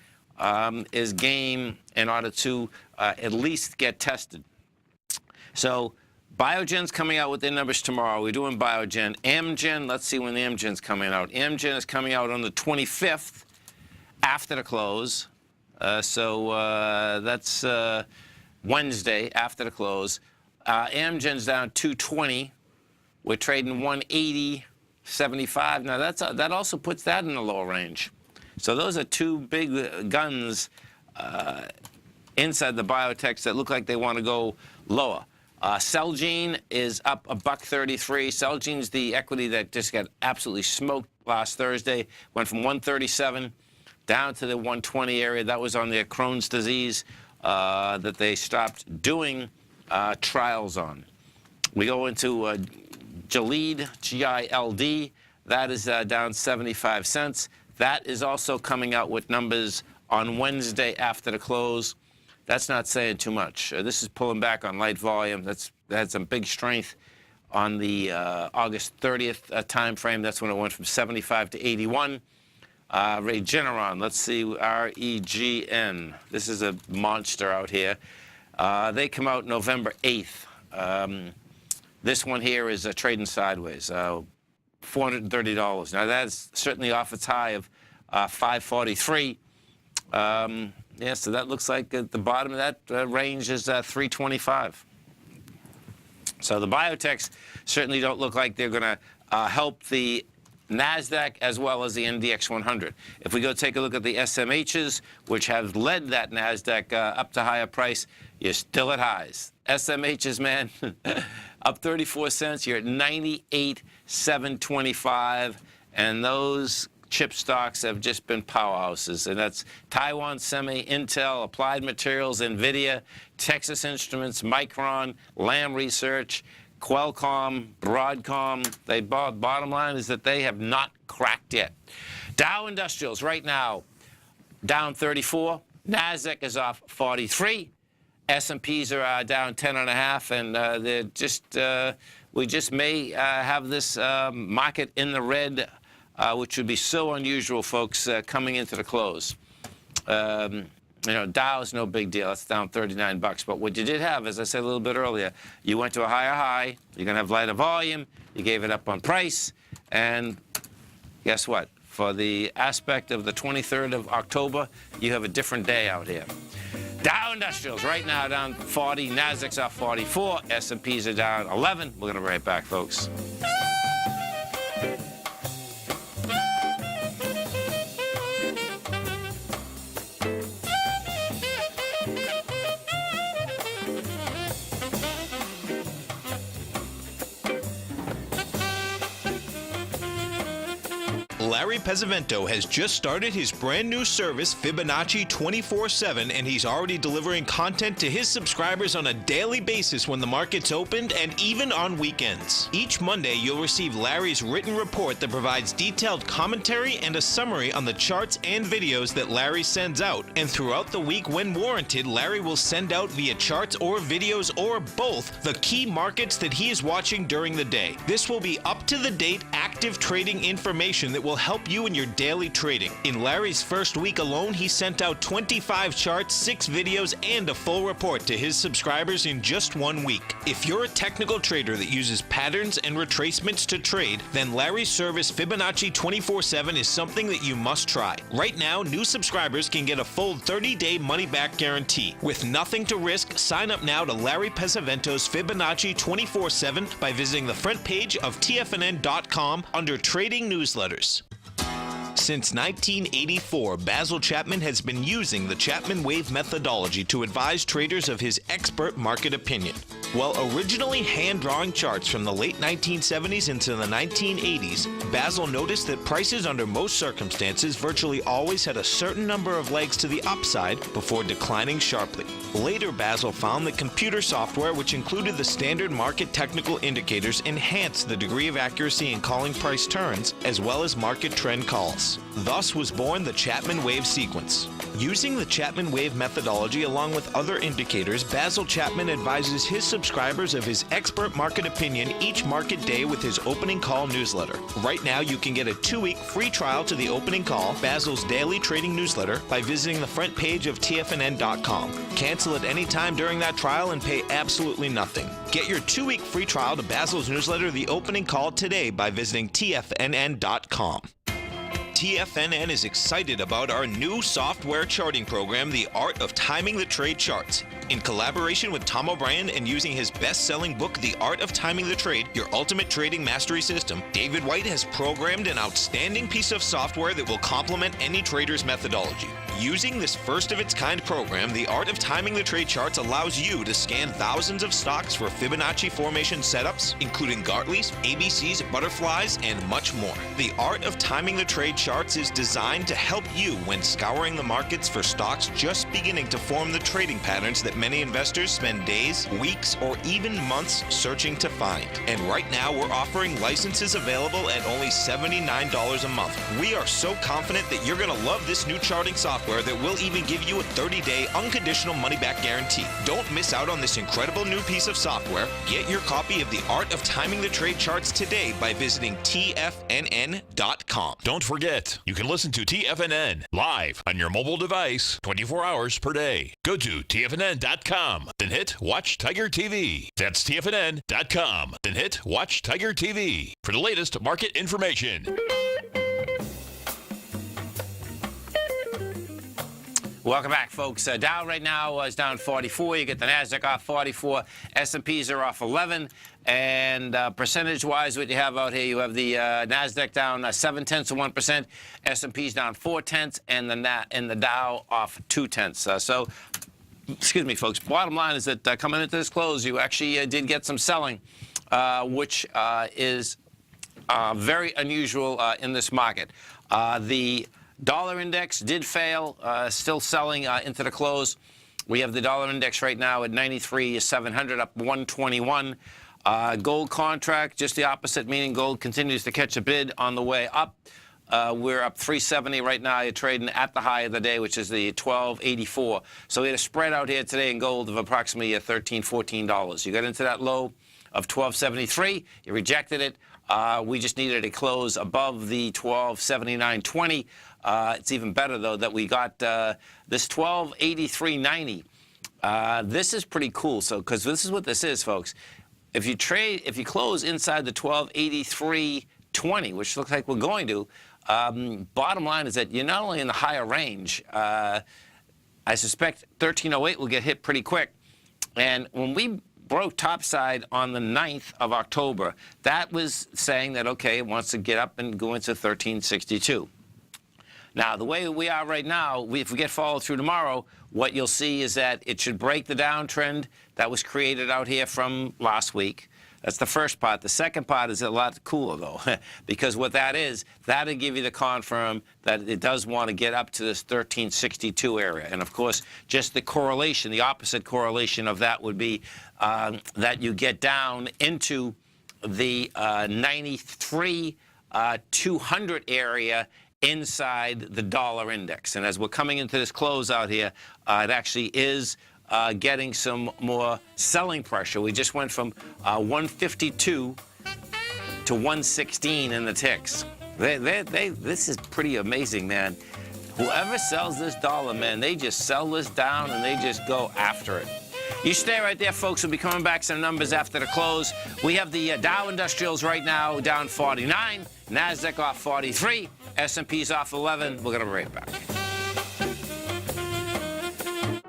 Speaker 2: is game in order to at least get tested. So Biogen's coming out with their numbers tomorrow. We're doing Biogen. Amgen, let's see when the Amgen's coming out. Amgen is coming out on the 25th after the close. So that's Wednesday after the close. Amgen's down 220. We're trading 180.75. Now that also puts that in the lower range. So those are two big guns inside the biotechs that look like they want to go lower. Celgene is up $1.33. Celgene's the equity that just got absolutely smoked last Thursday. Went from 137 down to the 120 area. That was on their Crohn's disease that they stopped doing trials on. We go into Gilead, G-I-L-D. That is down 75 cents. That is also coming out with numbers on Wednesday after the close. That's not saying too much. This is pulling back on light volume. That had some big strength on the August 30th time frame. That's when it went from 75 to 81. Regeneron, let's see, R-E-G-N. This is a monster out here. They come out November 8th. This one here is trading sideways, $430. Now, that's certainly off its high of $543. Yeah, so that looks like at the bottom of that range is $325. So the biotechs certainly don't look like they're going to help the NASDAQ as well as the NDX 100. If we go take a look at the SMHs, which have led that NASDAQ up to higher price, you're still at highs. SMHs, man, up 34 cents. You're at 98.725, and those chip stocks have just been powerhouses, and that's Taiwan Semi, Intel, Applied Materials, NVIDIA, Texas Instruments, Micron, Lam Research, Qualcomm, Broadcom. Bottom line is that they have not cracked yet. Dow Industrials right now down 34. NASDAQ is off 43. S&Ps are down 10.5, and they're just we just may have this market in the red, which would be so unusual, folks, coming into the close. You know, Dow is no big deal. It's down 39 bucks. But what you did have, as I said a little bit earlier, you went to a higher high. You're going to have lighter volume. You gave it up on price. And guess what? For the aspect of the 23rd of October, you have a different day out here. Dow Industrials right now down 40. NASDAQ's off 44. S&Ps are down 11. We're going to be right back, folks.
Speaker 5: Larry Pesavento has just started his brand new service, Fibonacci 24/7, and he's already delivering content to his subscribers on a daily basis when the market's opened and even on weekends. Each Monday, you'll receive Larry's written report that provides detailed commentary and a summary on the charts and videos that Larry sends out. And throughout the week, when warranted, Larry will send out via charts or videos or both the key markets that he is watching during the day. This will be up-to-the-date, active trading information that will help you in your daily trading. In Larry's first week alone, he sent out 25 charts, 6 videos, and a full report to his subscribers in just 1 week. If you're a technical trader that uses patterns and retracements to trade, then Larry's service Fibonacci 24/7 is something that you must try. Right now, new subscribers can get a full 30-day money-back guarantee. With nothing to risk, sign up now to Larry Pesavento's Fibonacci 24/7 by visiting the front page of TFNN.com under Trading Newsletters. Since 1984, Basil Chapman has been using the Chapman Wave methodology to advise traders of his expert market opinion. While originally hand-drawing charts from the late 1970s into the 1980s, Basil noticed that prices under most circumstances virtually always had a certain number of legs to the upside before declining sharply. Later, Basil found that computer software, which included the standard market technical indicators, enhanced the degree of accuracy in calling price turns, as well as market trend calls. Thus was born the Chapman Wave sequence. Using the Chapman Wave methodology along with other indicators, Basil Chapman advises his subscribers of his expert market opinion each market day with his opening call newsletter. Right now, you can get a 2-week free trial to the opening call, Basil's daily trading newsletter, by visiting the front page of TFNN.com. Cancel at any time during that trial and pay absolutely nothing. Get your 2-week free trial to Basil's newsletter, The Opening Call, today by visiting TFNN.com. TFNN is excited about our new software charting program, The Art of Timing the Trade Charts. In collaboration with Tom O'Brien and using his best-selling book, The Art of Timing the Trade, Your Ultimate Trading Mastery System, David White has programmed an outstanding piece of software that will complement any trader's methodology. Using this first-of-its-kind program, The Art of Timing the Trade Charts allows you to scan thousands of stocks for Fibonacci formation setups, including Gartleys, ABCs, butterflies, and much more. The Art of Timing the Trade Charts is designed to help you when scouring the markets for stocks just beginning to form the trading patterns that many investors spend days, weeks, or even months searching to find. And right now, we're offering licenses available at only $79 a month. We are so confident that you're going to love this new charting software that will even give you a 30-day unconditional money-back guarantee. Don't miss out on this incredible new piece of software. Get your copy of The Art of Timing the Trade Charts today by visiting TFNN.com.
Speaker 1: Don't forget, you can listen to TFNN live on your mobile device 24 hours per day. Go to TFNN.com, then hit Watch Tiger TV. That's TFNN.com, then hit Watch Tiger TV for the latest market information.
Speaker 2: Welcome back, folks. Dow right now is down 44. You get the NASDAQ off 44. S&Ps are off 11. And percentage-wise, what you have out here, you have the NASDAQ down 0.7%, S&Ps down 0.4, and the Dow off 0.2. So, excuse me, folks. Bottom line is that coming into this close, you actually did get some selling, which is very unusual in this market. The dollar index did fail, still selling into the close. We have the dollar index right now at 93,700, up 121. Gold contract, just the opposite, meaning gold continues to catch a bid on the way up. We're up 370 right now. You're trading at the high of the day, which is the 1284. So we had a spread out here today in gold of approximately $13, $14. You got into that low of 1273. You rejected it. We just needed a close above the 1279.20. It's even better, though, that we got this 1283.90. This is pretty cool. So, because this is what this is, folks. If you close inside the 1283.20, which looks like we're going to, bottom line is that you're not only in the higher range. I suspect 1308 will get hit pretty quick. And when we broke topside on the 9th of October, that was saying that, okay, it wants to get up and go into 1362. Now, the way we are right now, if we get followed through tomorrow, what you'll see is that it should break the downtrend that was created out here from last week. That's the first part. The second part is a lot cooler, though, because what that is, that'll give you the confirm that it does want to get up to this 1362 area. And, of course, just the correlation, the opposite correlation of that would be that you get down into the 93 200 area inside the dollar index. And as we're coming into this closeout here, it actually is getting some more selling pressure. We just went from 152 to 116 in the ticks. This is pretty amazing, man. Whoever sells this dollar, man, they just sell this down and they just go after it. You stay right there, folks. We'll be coming back some numbers after the close. We have the Dow Industrials right now down 49, NASDAQ off 43, S&P's off 11. We're going to be right back.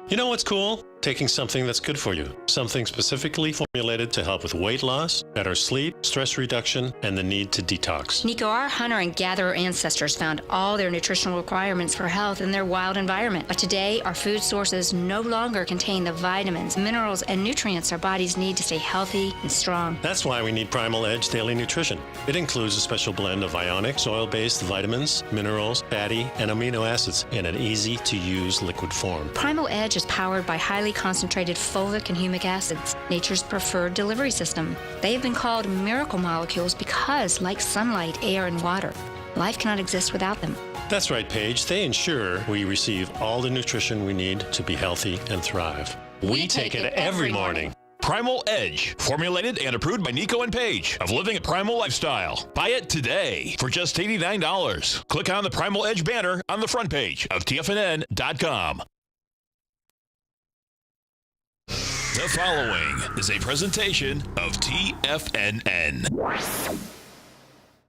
Speaker 8: You know what's cool? Taking something that's good for you. Something specifically formulated to help with weight loss, better sleep, stress reduction, and the need to detox.
Speaker 9: Nico, our hunter and gatherer ancestors found all their nutritional requirements for health in their wild environment. But today, our food sources no longer contain the vitamins, minerals, and nutrients our bodies need to stay healthy and strong.
Speaker 8: That's why we need Primal Edge Daily Nutrition. It includes a special blend of ionic, oil-based vitamins, minerals, fatty, and amino acids in an easy-to-use liquid form.
Speaker 9: Primal Edge is powered by highly concentrated fulvic and humic acids, nature's preferred delivery system. They have been called miracle molecules because, like sunlight, air, and water, life cannot exist without them.
Speaker 8: That's right, Paige. They ensure we receive all the nutrition we need to be healthy and thrive. We take it every morning.
Speaker 1: Primal Edge, formulated and approved by Nico and Paige of Living a Primal Lifestyle. Buy it today for just $89. Click on the Primal Edge banner on the front page of TFNN.com. The following is a presentation of TFNN.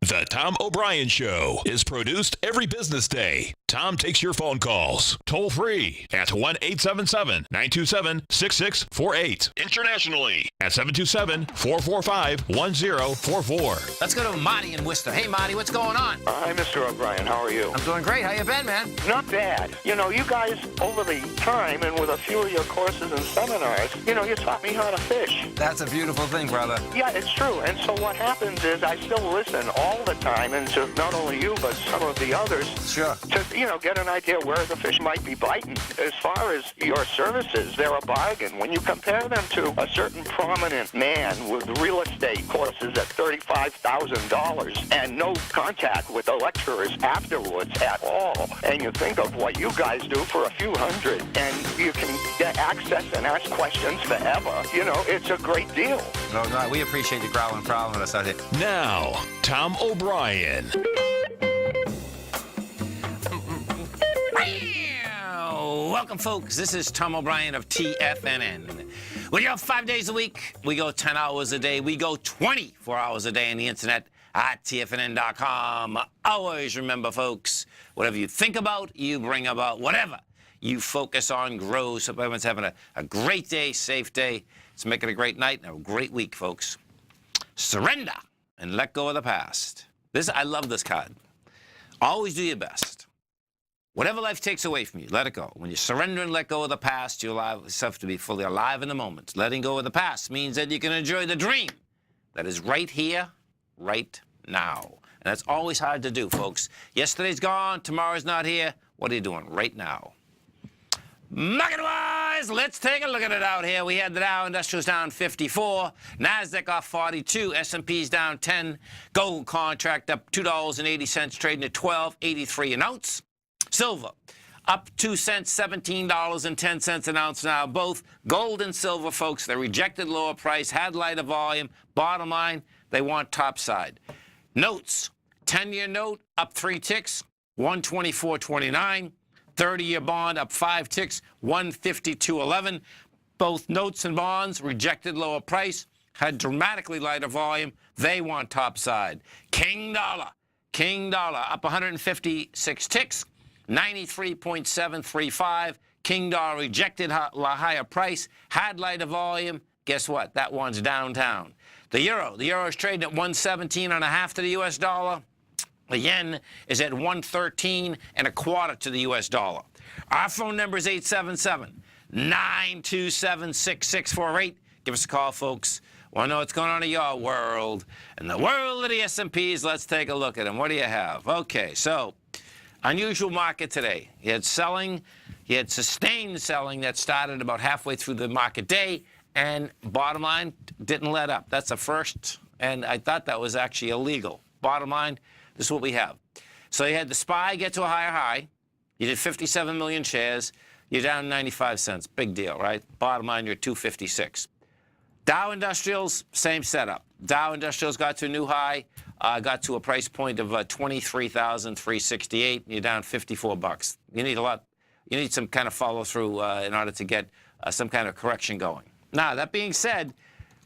Speaker 1: The Tom O'Brien Show is produced every business day. Tom takes your phone calls toll free at 1-877-927-6648. Internationally at 727-445-1044.
Speaker 2: Let's go to Marty in Worcester. Hey, Marty, what's going on?
Speaker 3: Hi, Mr. O'Brien. How are you?
Speaker 2: I'm doing great. How you been, man?
Speaker 3: Not bad. You know, you guys, over the time and with a few of your courses and seminars, you taught me how to fish.
Speaker 2: That's a beautiful thing, brother.
Speaker 3: Yeah, it's true. And so what happens is I still listen all the time, and to not only you, but some of the others.
Speaker 2: Sure.
Speaker 3: To, get an idea where the fish might be biting. As far as your services, they're a bargain. When you compare them to a certain prominent man with real estate courses at $35,000 and no contact with the lecturers afterwards at all, and you think of what you guys do for a few hundred, and you can get access and ask questions forever, it's a great deal.
Speaker 2: No, God, we appreciate you growling and prowling with us out here.
Speaker 1: Now, Tom O'Brien.
Speaker 2: Welcome, folks. This is Tom O'Brien of TFNN. We go 5 days a week. We go 10 hours a day. We go 24 hours a day on the internet at TFNN.com. Always remember, folks, whatever you think about, you bring about. Whatever you focus on grows. So everyone's having a great day, safe day. Let's make it a great night and a great week, folks. Surrender and let go of the past. I love this card. Always do your best. Whatever life takes away from you, let it go. When you surrender and let go of the past, you allow yourself to be fully alive in the moment. Letting go of the past means that you can enjoy the dream that is right here, right now. And that's always hard to do, folks. Yesterday's gone, tomorrow's not here. What are you doing right now? Market-wise, let's take a look at it out here. We had the Dow Industrials down 54, NASDAQ off 42, S&P's down 10, gold contract up $2.80, trading at $12.83 an ounce. Silver up 2 cents, $17.10 an ounce now. Both gold and silver, folks, they rejected lower price, had lighter volume. Bottom line, they want top side. Notes, 10-year note up 3 ticks, 124.29. 30-year bond up 5 ticks, 152.11. Both notes and bonds rejected lower price, had dramatically lighter volume. They want top side. King dollar up 156 ticks, 93.735. King dollar rejected higher price, had lighter volume. Guess what? That one's downtown. The euro is trading at 117.5 to the U.S. dollar. The yen is at 113.25 to the U.S. dollar. Our phone number is 877-927-6648. Give us a call, folks. Want to know what's going on in your world? In the world of the S&Ps, let's take a look at them. What do you have? Okay, so unusual market today. You had selling, you had sustained selling that started about halfway through the market day, and bottom line, didn't let up. That's the first, and I thought that was actually illegal. Bottom line, this is what we have. So you had the SPY get to a higher high. You did 57 million shares. You're down 95 cents. Big deal, right? Bottom line, you're 256. Dow Industrials, same setup. Dow Industrials got to a new high, got to a price point of 23,368. You're down 54 bucks. You need a lot. You need some kind of follow through in order to get some kind of correction going. Now, that being said,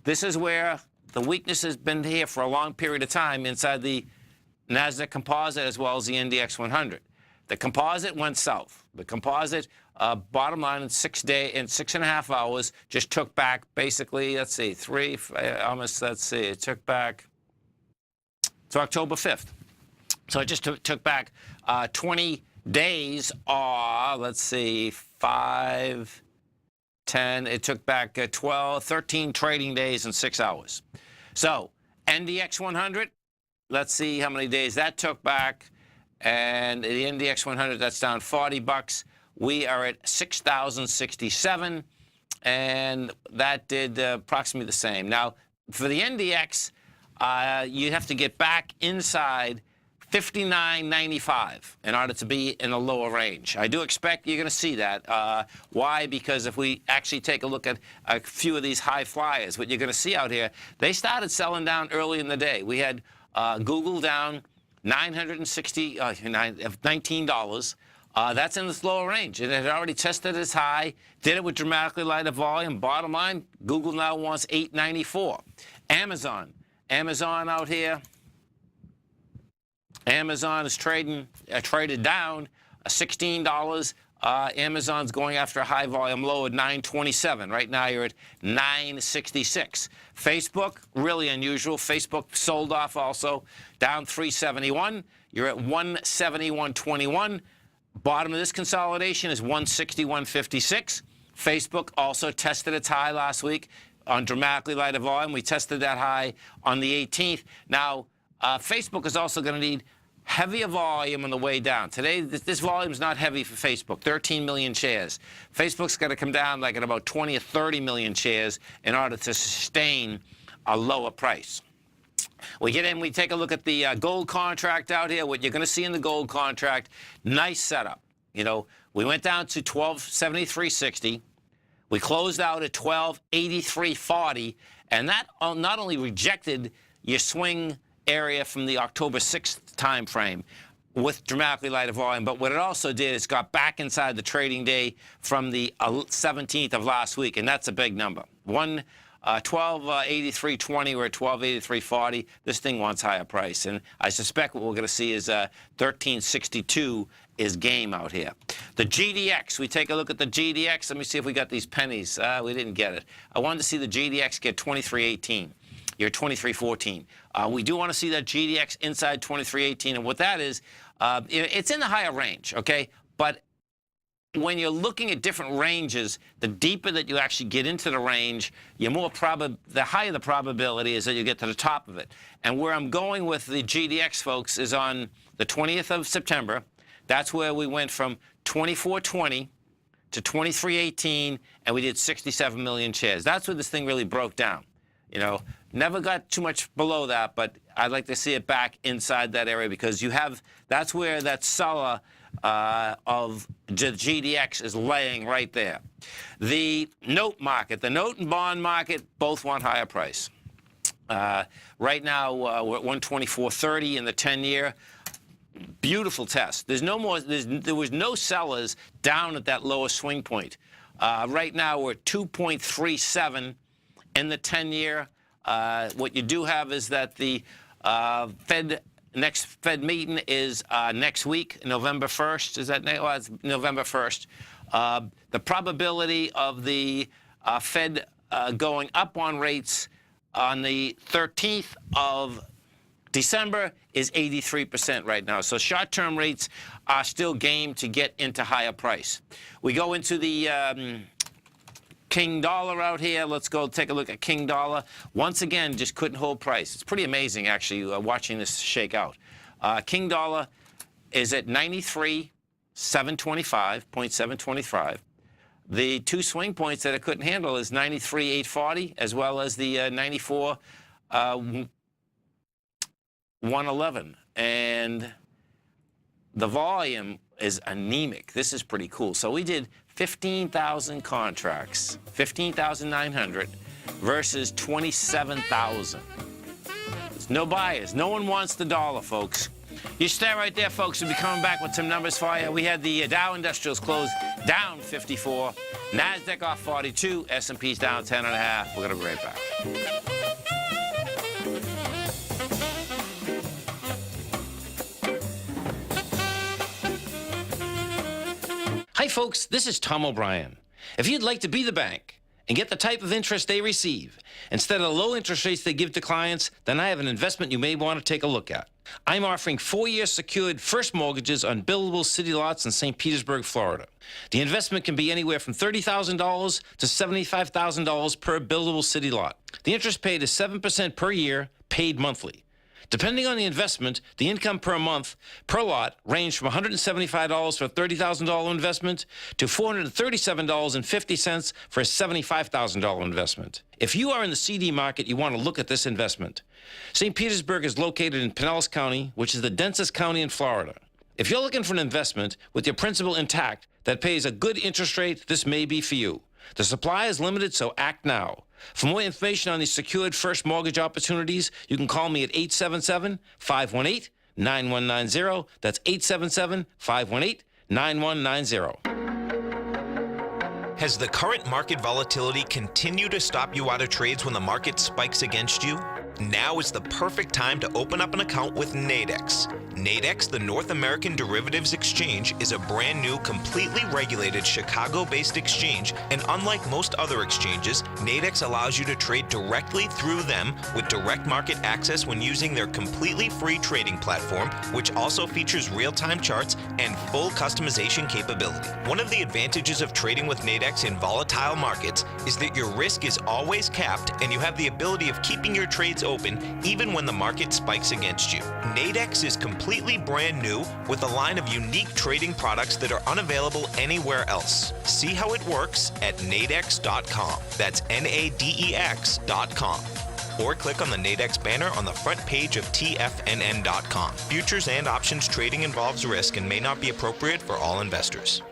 Speaker 2: this is where the weakness has been here for a long period of time inside the NASDAQ composite as well as the NDX 100. The composite went south. The composite, bottom line, in 6.5 hours, just took back basically, let's see, it took back to October 5th. So it just took back 20 days, or let's see, 5, 10, it took back 12, 13 trading days in 6 hours. So NDX 100, let's see how many days that took back. And the NDX 100, that's down 40 bucks. We are at 6,067, and that did approximately the same. Now, for the NDX, you have to get back inside 59.95 in order to be in a lower range. I do expect you're going to see that. Why? Because if we actually take a look at a few of these high flyers, what you're going to see out here, they started selling down early in the day. We had Google down $19. That's in this lower range. It had already tested its high, did it with dramatically lighter volume. Bottom line, Google now wants $8.94. Amazon out here. Amazon is traded down $16. Amazon's going after a high volume low at 927. Right now you're at 966. Facebook, really unusual. Facebook sold off also, down 371. You're at 171.21. Bottom of this consolidation is 161.56. Facebook also tested its high last week on dramatically lighter volume. We tested that high on the 18th. Now, Facebook is also going to need heavier volume on the way down. Today, this volume is not heavy for Facebook, 13 million shares. Facebook's going to come down like at about 20 or 30 million shares in order to sustain a lower price. We get in, we take a look at the gold contract out here. What you're going to see in the gold contract, nice setup. You know, we went down to 1273.60. We closed out at 1283.40, and that not only rejected your swing area from the October 6th time frame with dramatically lighter volume, but what it also did is got back inside the trading day from the 17th of last week, and that's a big number. 1283.20, we're at 1283.40. This thing wants higher price, and I suspect what we're going to see is 1362 is game out here. The GDX, we take a look at the GDX. Let me see if we got these pennies. We didn't get it. I wanted to see the GDX get 2318. You're 2314. We do want to see that GDX inside 2318, and what that is, it's in the higher range, okay? But when you're looking at different ranges, the deeper that you actually get into the range, the higher the probability is that you get to the top of it. And where I'm going with the GDX, folks, is on the 20th of September. That's where we went from 2420 to 2318, and we did 67 million shares. That's where this thing really broke down. You know, never got too much below that, but I'd like to see it back inside that area because that's where that seller of the GDX is laying right there. The note market, the note and bond market, both want higher price. Right now, we're at 124.30 in the 10-year. Beautiful test. There was no sellers down at that lowest swing point. Right now, we're at 2.37 in the 10-year. What you do have is that the next Fed meeting is next week, November 1st. Is that it's November 1st? The probability of the Fed going up on rates on the 13th of December is 83% right now. So short-term rates are still game to get into higher price. We go into the King Dollar out here. Let's go take a look at King Dollar. Once again, just couldn't hold price. It's pretty amazing, actually, watching this shake out. King Dollar is at 93,725.725. The two swing points that it couldn't handle is 93,840, as well as the 94,111. And the volume is anemic. This is pretty cool. So we did 15,000 contracts, 15,900 versus 27,000. There's no buyers. No one wants the dollar, folks. You stay right there, folks. We'll be coming back with some numbers for you. We had the Dow Industrials close down 54, NASDAQ off 42, S&P's down 10.5. We're going to be right back. Hi, folks. This is Tom O'Brien. If you'd like to be the bank and get the type of interest they receive instead of the low interest rates they give to clients, then I have an investment you may want to take a look at. I'm offering 4-year secured first mortgages on buildable city lots in St. Petersburg, Florida. The investment can be anywhere from $30,000 to $75,000 per buildable city lot. The interest paid is 7% per year, paid monthly. Depending on the investment, the income per month per lot ranged from $175 for a $30,000 investment to $437.50 for a $75,000 investment. If you are in the CD market, you want to look at this investment. St. Petersburg is located in Pinellas County, which is the densest county in Florida. If you're looking for an investment with your principal intact that pays a good interest rate, this may be for you. The supply is limited, so act now. For more information on these secured first mortgage opportunities, you can call me at 877-518-9190. That's 877-518-9190.
Speaker 5: Has the current market volatility continued to stop you out of trades when the market spikes against you? Now is the perfect time to open up an account with Nadex. Nadex, the North American Derivatives Exchange, is a brand new, completely regulated Chicago-based exchange, and unlike most other exchanges, Nadex allows you to trade directly through them with direct market access when using their completely free trading platform, which also features real-time charts and full customization capability. One of the advantages of trading with Nadex in volatile markets is that your risk is always capped and you have the ability of keeping your trades open even when the market spikes against you. Nadex is completely brand new with a line of unique trading products that are unavailable anywhere else. See how it works at nadex.com. That's NADEX.com. Or click on the Nadex banner on the front page of TFNN.com. Futures and options trading involves risk and may not be appropriate for all investors.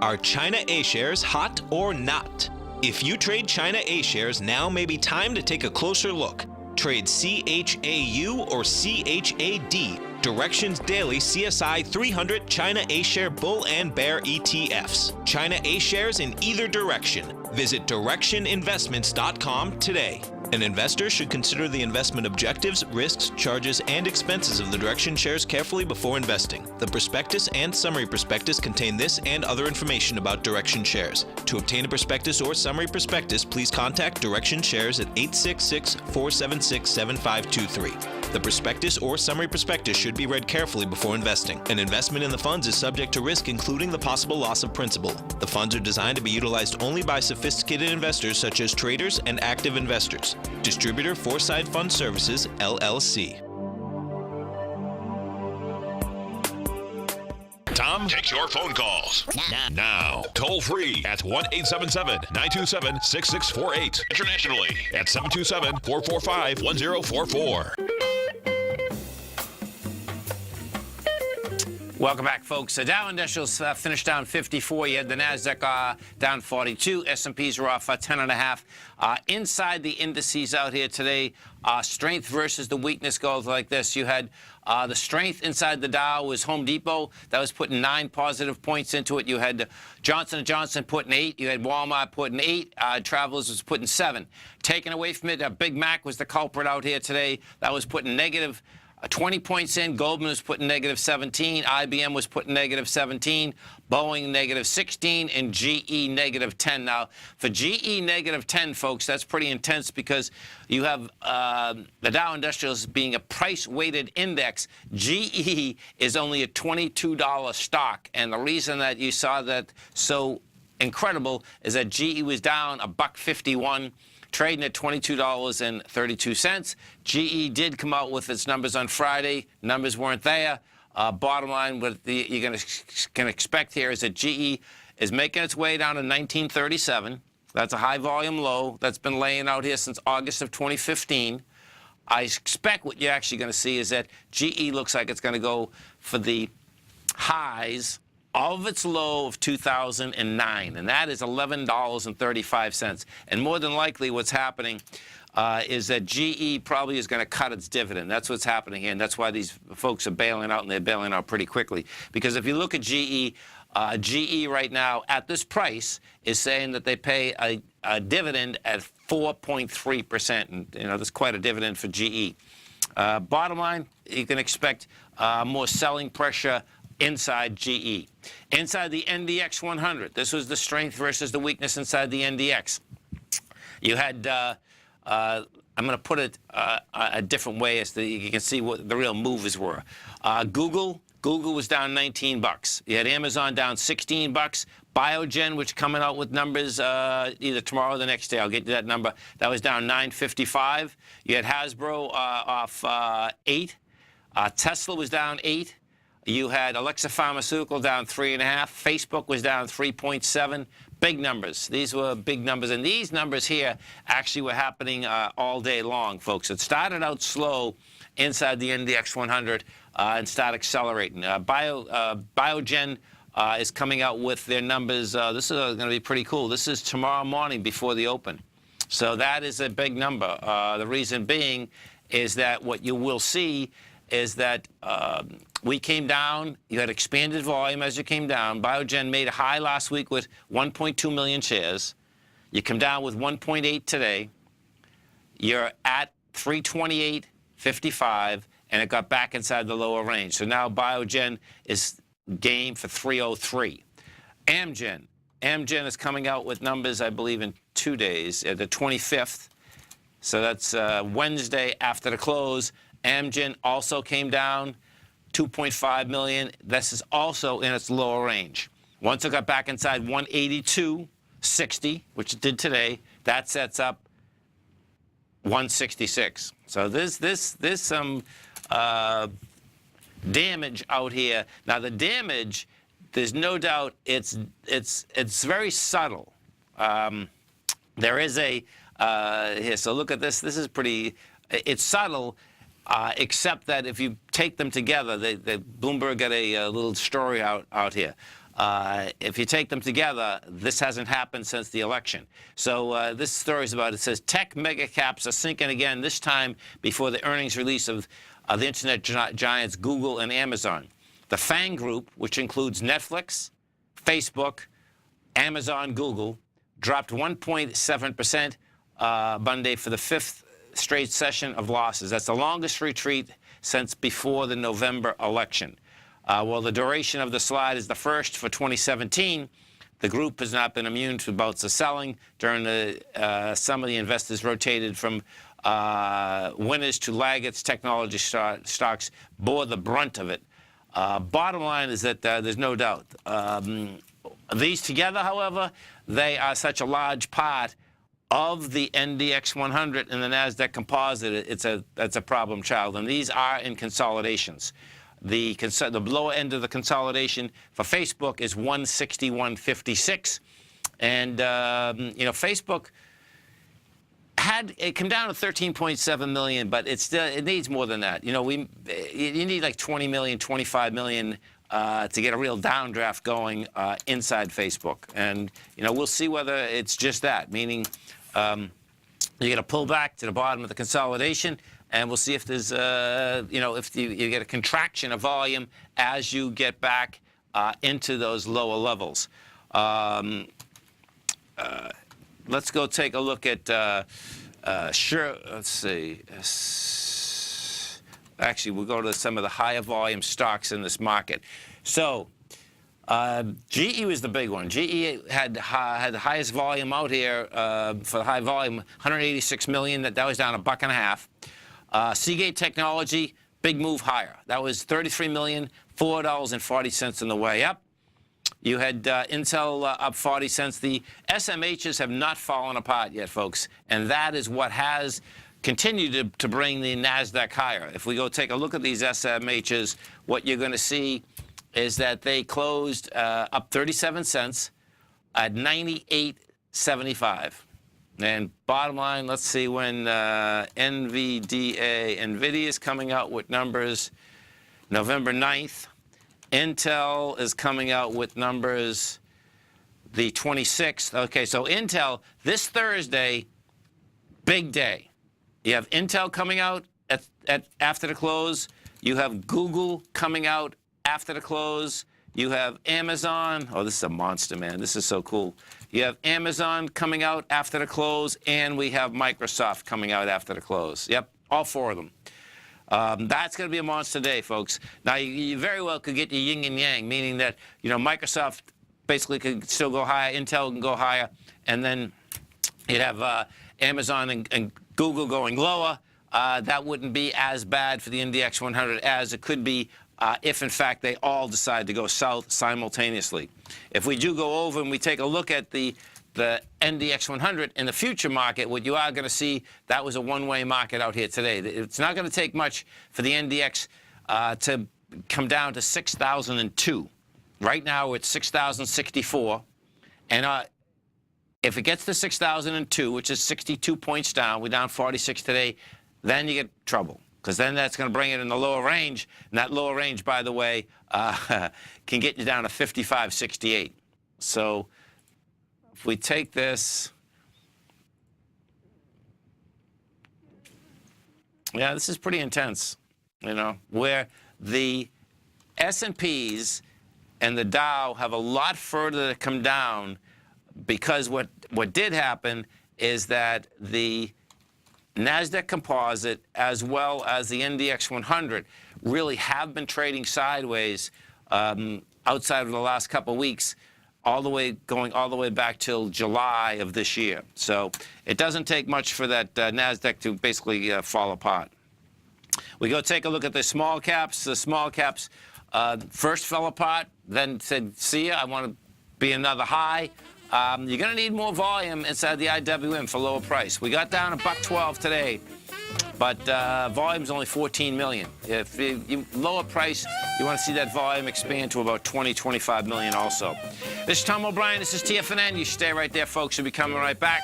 Speaker 5: Are China A-shares hot or not? If you trade China A-shares, now may be time to take a closer look. Trade CHAU or CHAD, Directions Daily CSI 300 China A-share Bull and Bear ETFs. China A-shares in either direction. Visit directioninvestments.com today. An investor should consider the investment objectives, risks, charges, and expenses of the Direction shares carefully before investing. The prospectus and summary prospectus contain this and other information about Direction shares. To obtain a prospectus or summary prospectus, please contact Direction shares at 866-476-7523. The prospectus or summary prospectus should be read carefully before investing. An investment in the funds is subject to risk, including the possible loss of principal. The funds are designed to be utilized only by sophisticated investors such as traders and active investors. Distributor Foreside Fund Services, LLC.
Speaker 1: Tom takes your phone calls now. Toll free at 1-877-927-6648. Internationally at 727-445-1044.
Speaker 2: Welcome back, folks. The Dow Industrials finished down 54. You had the NASDAQ down 42. S&Ps were off 10.5. Inside the indices out here today, strength versus the weakness goes like this. You had the strength inside the Dow was Home Depot. That was putting 9 positive points into it. You had Johnson & Johnson putting 8. You had Walmart putting 8. Travelers was putting 7. Taken away from it, Big Mac was the culprit out here today. That was putting negative 20 points in. Goldman was putting negative 17. IBM was putting negative 17. Boeing negative 16. And GE negative 10. Now, for GE negative 10, folks, that's pretty intense because you have the Dow Industrials being a price-weighted index. GE is only a $22 stock. And the reason that you saw that so incredible is that GE was down $1.51, trading at $22.32. GE did come out with its numbers on Friday. Numbers weren't there. Bottom line, what you're can expect here is that GE is making its way down to 1937. That's a high volume low that's been laying out here since August of 2015. I expect what you're actually going to see is that GE looks like it's going to go for the highs of its low of 2009, and that is $11.35. And more than likely what's happening is that GE probably is going to cut its dividend. That's what's happening here, and that's why these folks are bailing out, and they're bailing out pretty quickly. Because if you look at GE, GE right now at this price is saying that they pay a dividend at 4.3%, and that's quite a dividend for GE. Bottom line, you can expect more selling pressure inside GE. Inside the NDX 100, this was the strength versus the weakness inside the NDX. You had, I'm going to put it a different way as you can see what the real movers were. Google was down $19. You had Amazon down $16. Biogen, which coming out with numbers either tomorrow or the next day. I'll get you that number. That was down $9.55. You had Hasbro off 8. Tesla was down 8. You had Alexa Pharmaceutical down 3.5. Facebook was down 3.7. Big numbers. These were big numbers. And these numbers here actually were happening all day long, folks. It started out slow inside the NDX 100 and started accelerating. Biogen is coming out with their numbers. This is going to be pretty cool. This is tomorrow morning before the open. So that is a big number. The reason being is that what you will see is that we came down. You had expanded volume as you came down. Biogen made a high last week with 1.2 million shares. You come down with 1.8 today. You're at 328.55, and it got back inside the lower range. So now Biogen is game for 303. Amgen is coming out with numbers, I believe, in 2 days, the 25th. So that's Wednesday after the close. Amgen also came down 2.5 million. This is also in its lower range. Once it got back inside 182.60, which it did today, that sets up 166. So there's some damage out here. Now the damage, there's no doubt it's very subtle. There is a here. So look at this. This is pretty. It's subtle. Except that if you take them together, Bloomberg got a little story out here. If you take them together, this hasn't happened since the election. So this story is about, it says, tech mega caps are sinking again, this time before the earnings release of the internet giants Google and Amazon. The FANG group, which includes Netflix, Facebook, Amazon, Google, dropped 1.7% Monday for the 5th straight session of losses. That's the longest retreat since before the November election. While the duration of the slide is the first for 2017, the group has not been immune to bouts of selling. During the some of the investors rotated from winners to laggards. Technology stocks bore the brunt of it. Bottom line is that there's no doubt. These together, however, they are such a large part of the NDX 100 and the NASDAQ composite. That's a problem child, and these are in consolidations. The lower end of the consolidation for Facebook is 161.56, and Facebook had it come down to 13.7 million, but it needs more than that. You need like 20 million, 25 million to get a real downdraft going inside Facebook, and we'll see whether it's just that, meaning you get a pullback to the bottom of the consolidation, and we'll see if there's, if you get a contraction of volume as you get back into those lower levels. Let's go take a look at, let's see. Actually, we'll go to some of the higher volume stocks in this market. So, GE was the big one. GE had the highest volume out here for the high volume, 186 million. That was down $1.50. Seagate Technology, big move higher. That was 33 million, $4.40 on the way up. You had Intel up 40 cents. The SMHs have not fallen apart yet, folks, and that is what has continued to bring the NASDAQ higher. If we go take a look at these SMHs, what you're going to see is that they closed up 37 cents at 98.75. And bottom line, let's see when NVDA is coming out with numbers November 9th. Intel is coming out with numbers the 26th. Okay, so Intel, this Thursday, big day. You have Intel coming out after the close. You have Google coming out after the close. You have Amazon. Oh, this is a monster, man. This is so cool. You have Amazon coming out after the close, and we have Microsoft coming out after the close. Yep, all four of them. That's going to be a monster day, folks. Now, you very well could get your yin and yang, meaning that, you know, Microsoft basically could still go higher, Intel can go higher, and then you'd have Amazon and Google going lower. That wouldn't be as bad for the NDX 100 as it could be if, in fact, they all decide to go south simultaneously. If we do go over and we take a look at the NDX 100 in the future market, what you are going to see, that was a one-way market out here today. It's not going to take much for the NDX to come down to 6,002. Right now, we're at 6,064. And if it gets to 6,002, which is 62 points down, we're down 46 today, then you get trouble. Because then that's going to bring it in the lower range. And that lower range, by the way, can get you down to 55.68. So if we take this, yeah, this is pretty intense, you know, where the S&Ps and the Dow have a lot further to come down, because what did happen is that the NASDAQ Composite, as well as the NDX 100, really have been trading sideways outside of the last couple of weeks, going all the way back till July of this year. So it doesn't take much for that NASDAQ to basically fall apart. We go take a look at the small caps. The small caps first fell apart, then said, see ya, I want to be another high. You're going to need more volume inside the IWM for lower price. We got down $1.12 today, but volume's only 14 million. If you lower price, you want to see that volume expand to about 20, 25 million also. This is Tom O'Brien. This is TFNN. You stay right there, folks. We'll be coming right back.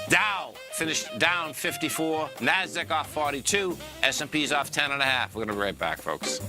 Speaker 2: Dow finished down 54. NASDAQ off 42. S&P's off 10.5. We're going to be right back, folks.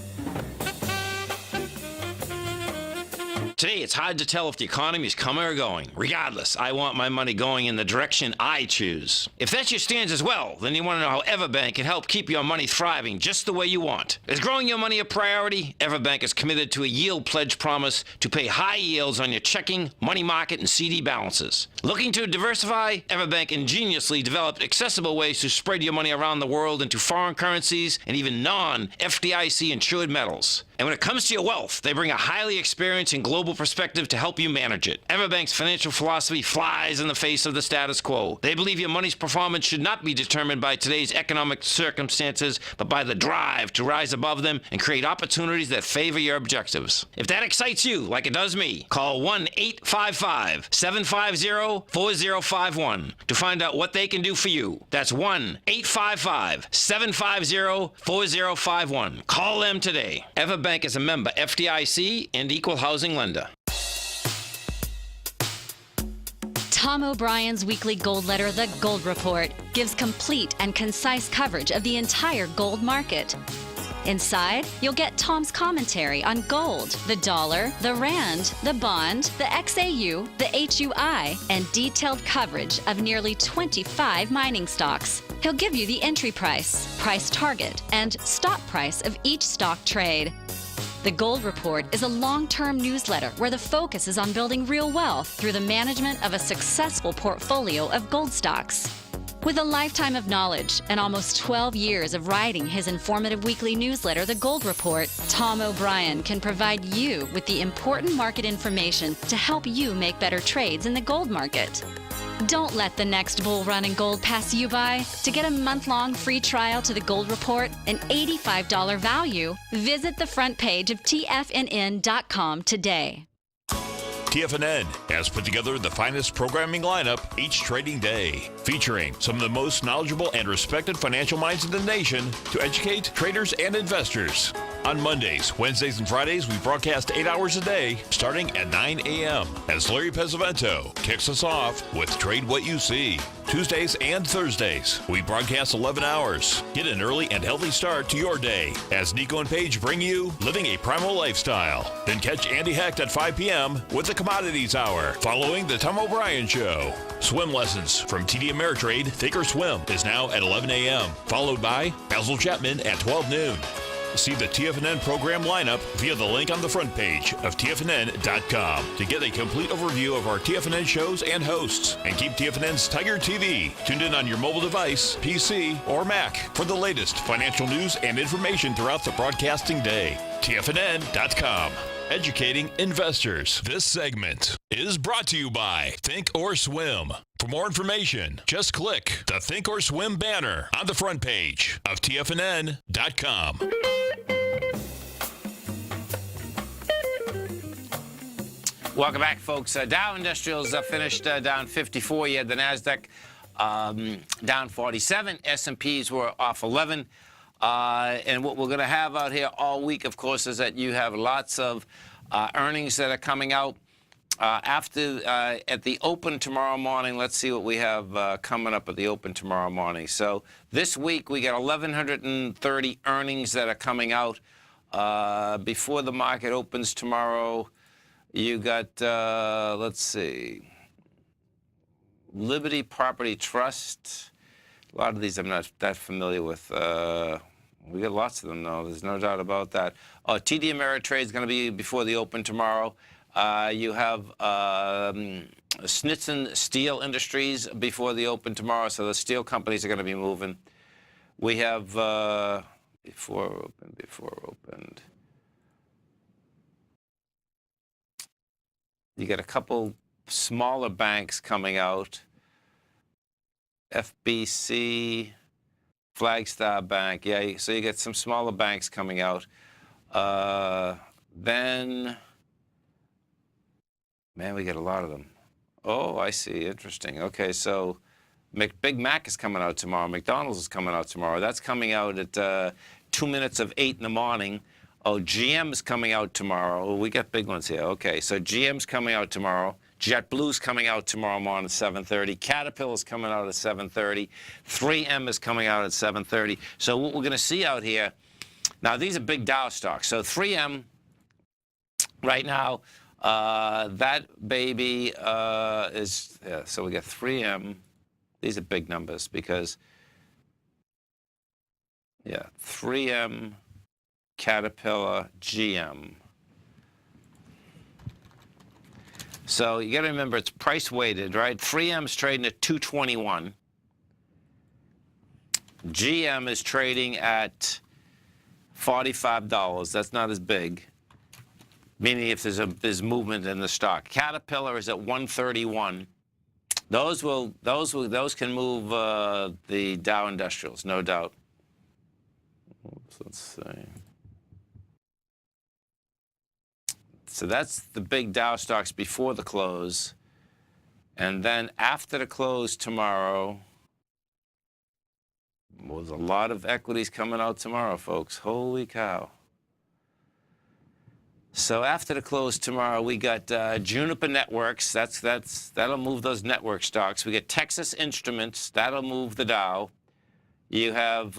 Speaker 10: Today, it's hard to tell if the economy is coming or going. Regardless, I want my money going in the direction I choose. If that's your stance as well, then you want to know how Everbank can help keep your money thriving just the way you want. Is growing your money a priority? Everbank is committed to a yield pledge promise to pay high yields on your checking, money market, and CD balances. Looking to diversify? Everbank ingeniously developed accessible ways to spread your money around the world into foreign currencies and even non-FDIC insured metals. And when it comes to your wealth, they bring a highly experienced and global perspective to help you manage it. Everbank's financial philosophy flies in the face of the status quo. They believe your money's performance should not be determined by today's economic circumstances, but by the drive to rise above them and create opportunities that favor your objectives. If that excites you, like it does me, call 1-855-750-4051 to find out what they can do for you. That's 1-855-750-4051. Call them today. Everbank is a member FDIC and equal housing lender.
Speaker 6: Tom O'Brien's weekly gold letter, The Gold Report, gives complete and concise coverage of the entire gold market. Inside, you'll get Tom's commentary on gold, the dollar, the rand, the bond, the XAU, the HUI, and detailed coverage of nearly 25 mining stocks. He'll give you the entry price, price target, and stop price of each stock trade. The Gold Report is a long-term newsletter where the focus is on building real wealth through the management of a successful portfolio of gold stocks. With a lifetime of knowledge and almost 12 years of writing his informative weekly newsletter, The Gold Report, Tom O'Brien can provide you with the important market information to help you make better trades in the gold market. Don't let the next bull run in gold pass you by. To get a month-long free trial to The Gold Report, an $85 value, visit the front page of TFNN.com today.
Speaker 1: TFNN has put together the finest programming lineup each trading day, featuring some of the most knowledgeable and respected financial minds in the nation to educate traders and investors. On Mondays, Wednesdays, and Fridays, we broadcast 8 hours a day, starting at 9 a.m. as Larry Pesavento kicks us off with Trade What You See. Tuesdays and Thursdays, we broadcast 11 hours. Get an early and healthy start to your day as Nico and Paige bring you Living a Primal Lifestyle. Then catch Andy Hecht at 5 p.m. with the Commodities Hour, following the Tom O'Brien Show. Swim lessons from TD Ameritrade Think or Swim is now at 11 a.m., followed by Basil Chapman at 12 noon. See the TFNN program lineup via the link on the front page of TFNN.com to get a complete overview of our TFNN shows and hosts. And keep TFNN's Tiger TV tuned in on your mobile device, PC, or Mac for the latest financial news and information throughout the broadcasting day. TFNN.com. Educating investors. This segment is brought to you by Think or Swim. For more information, just click the Think or Swim banner on the front page of TFNN.com.
Speaker 2: Welcome back, folks. Dow Industrials finished down 54. You had the NASDAQ down 47. S&Ps were off 11. And what we're going to have out here all week, of course, is that you have lots of earnings that are coming out. At the open tomorrow morning, let's see what we have coming up at the open tomorrow morning. So this week, we got 1,130 earnings that are coming out. Before the market opens tomorrow, you got, let's see, Liberty Property Trust. A lot of these I'm not that familiar with. We got lots of them, though. There's no doubt about that. TD Ameritrade is going to be before the open tomorrow. You have Snitson Steel Industries before the open tomorrow, so the steel companies are going to be moving. We have before opened. You got a couple smaller banks coming out. FBC, Flagstar Bank. Yeah, so you get some smaller banks coming out. Then, man, we get a lot of them. Oh, I see. Interesting. Okay, so Big Mac is coming out tomorrow. McDonald's is coming out tomorrow. That's coming out at 2 minutes of 8 in the morning. Oh, GM's coming out tomorrow. Oh, we got big ones here. Okay, so GM's coming out tomorrow. JetBlue's coming out tomorrow morning at 7:30. Caterpillar's coming out at 7:30. 3M is coming out at 7:30. So what we're going to see out here, now these are big Dow stocks. So 3M right now, that baby is, yeah, so we got 3M. These are big numbers because, yeah, 3M, Caterpillar, GM. So you got to remember it's price weighted, right? 3M's trading at 221. GM is trading at $45. That's not as big, meaning if there's movement in the stock. Caterpillar is at 131. Those can move the Dow Industrials, no doubt. Oops, let's see. So that's the big Dow stocks before the close. And then after the close tomorrow, well, there's a lot of equities coming out tomorrow, folks. Holy cow. So after the close tomorrow, we got Juniper Networks. That'll move those network stocks. We get Texas Instruments. That'll move the Dow. You have...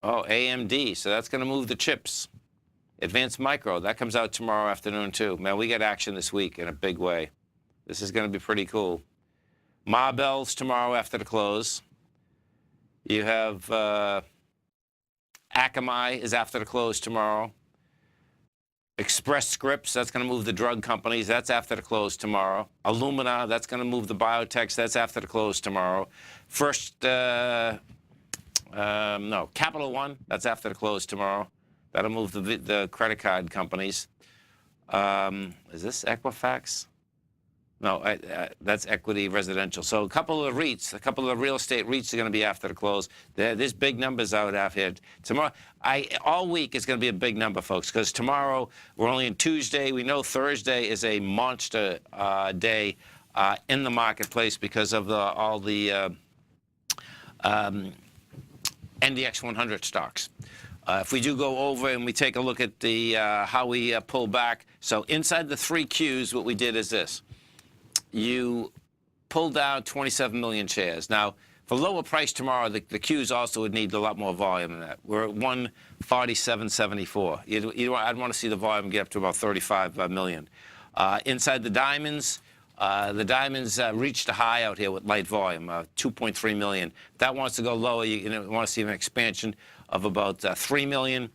Speaker 2: Oh, AMD, so that's going to move the chips. Advanced Micro, that comes out tomorrow afternoon, too. Man, we get action this week in a big way. This is going to be pretty cool. Marvell's tomorrow after the close. You have Akamai is after the close tomorrow. Express Scripts, that's going to move the drug companies. That's after the close tomorrow. Illumina, that's going to move the biotechs. That's after the close tomorrow. Capital One, that's after the close tomorrow. That'll move the credit card companies. Is this Equifax? No, that's equity residential. So a couple of REITs, a couple of real estate REITs are going to be after the close. There's big numbers out here. Tomorrow, all week is going to be a big number, folks, because tomorrow we're only on Tuesday. We know Thursday is a monster day in the marketplace because of all the NDX 100 stocks. If we do go over and we take a look at the how we pull back, so inside the 3 Qs, what we did is this. You pull down 27 million shares. Now, for lower price tomorrow, the Qs also would need a lot more volume than that. We're at 147.74. I'd want to see the volume get up to about 35 million. Inside the diamonds reached a high out here with light volume, 2.3 million. If that wants to go lower, you want to see an expansion of about 3 million.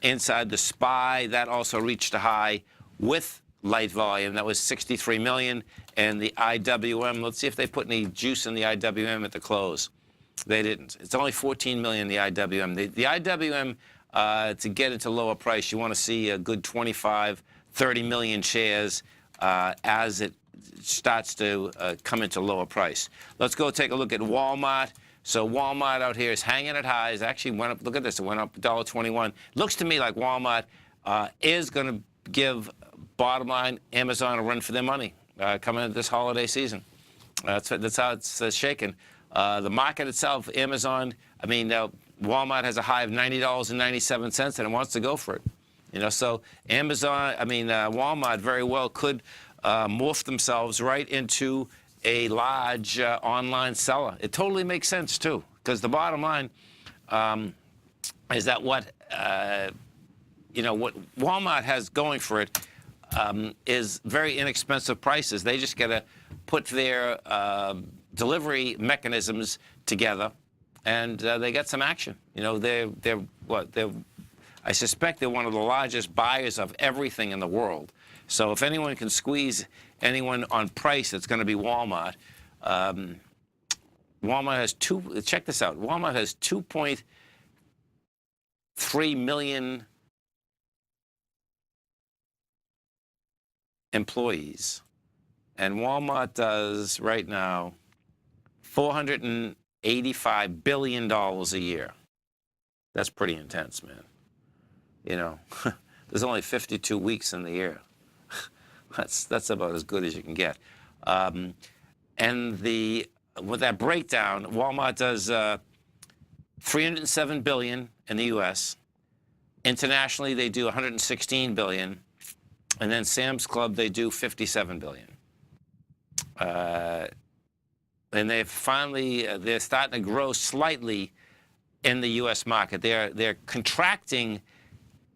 Speaker 2: Inside the SPY, that also reached a high with light volume. That was 63 million. And the IWM, let's see if they put any juice in the IWM at the close. They didn't. It's only 14 million, the IWM. The IWM, to get into lower price, you want to see a good 25, 30 million shares as it starts to come into lower price. Let's go take a look at Walmart. So Walmart out here is hanging at highs. Actually went up, look at this, it went up $1.21. Looks to me like Walmart is going to give, bottom line, Amazon a run for their money coming into this holiday season. That's how it's shaking. The market itself, Amazon, I mean, Walmart has a high of $90.97 and it wants to go for it. So Amazon, Walmart very well could morph themselves right into a large online seller. It totally makes sense too, because the bottom line is that what Walmart has going for it is very inexpensive prices. They just got to put their delivery mechanisms together, and they get some action. I suspect they're one of the largest buyers of everything in the world. So if anyone can squeeze anyone on price, it's going to be Walmart. Walmart has check this out. Walmart has 2.3 million employees. And Walmart does right now $485 billion a year. That's pretty intense, man. There's only 52 weeks in the year. That's about as good as you can get. And with that breakdown, Walmart does $307 billion in the U.S. Internationally, they do $116 billion. And then Sam's Club, they do $57 billion. And they're starting to grow slightly in the U.S. market. They're contracting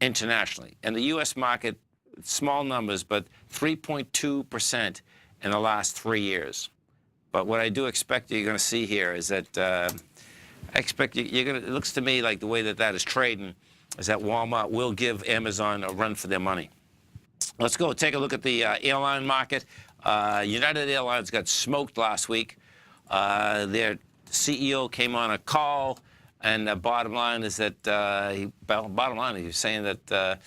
Speaker 2: internationally. And the U.S. market, small numbers, but 3.2% in the last 3 years. But what I do expect you're going to see here is that I expect it looks to me like the way that is trading is that Walmart will give Amazon a run for their money. Let's go take a look at the airline market. United Airlines got smoked last week. Their CEO came on a call, and the bottom line is that he was saying that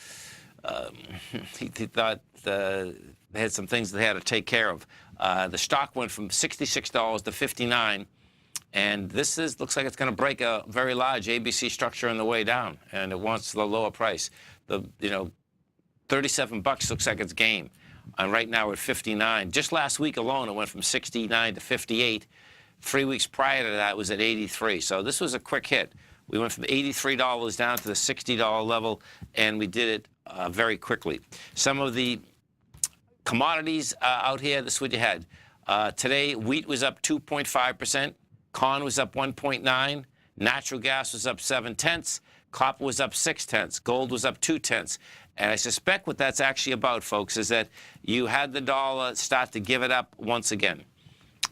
Speaker 2: he thought they had some things they had to take care of. The stock went from $66 to $59, and this looks like it's going to break a very large ABC structure on the way down, and it wants the lower price. 37 bucks looks like it's game. And right now we're at 59. Just last week alone, it went from 69 to 58. 3 weeks prior to that, it was at 83. So this was a quick hit. We went from $83 down to the $60 level, and we did it very quickly. Some of the commodities out here, this is what you had. Today, wheat was up 2.5%. Corn was up 1.9%. Natural gas was up 0.7. Copper was up 0.6. Gold was up 0.2. And I suspect what that's actually about, folks, is that you had the dollar start to give it up once again.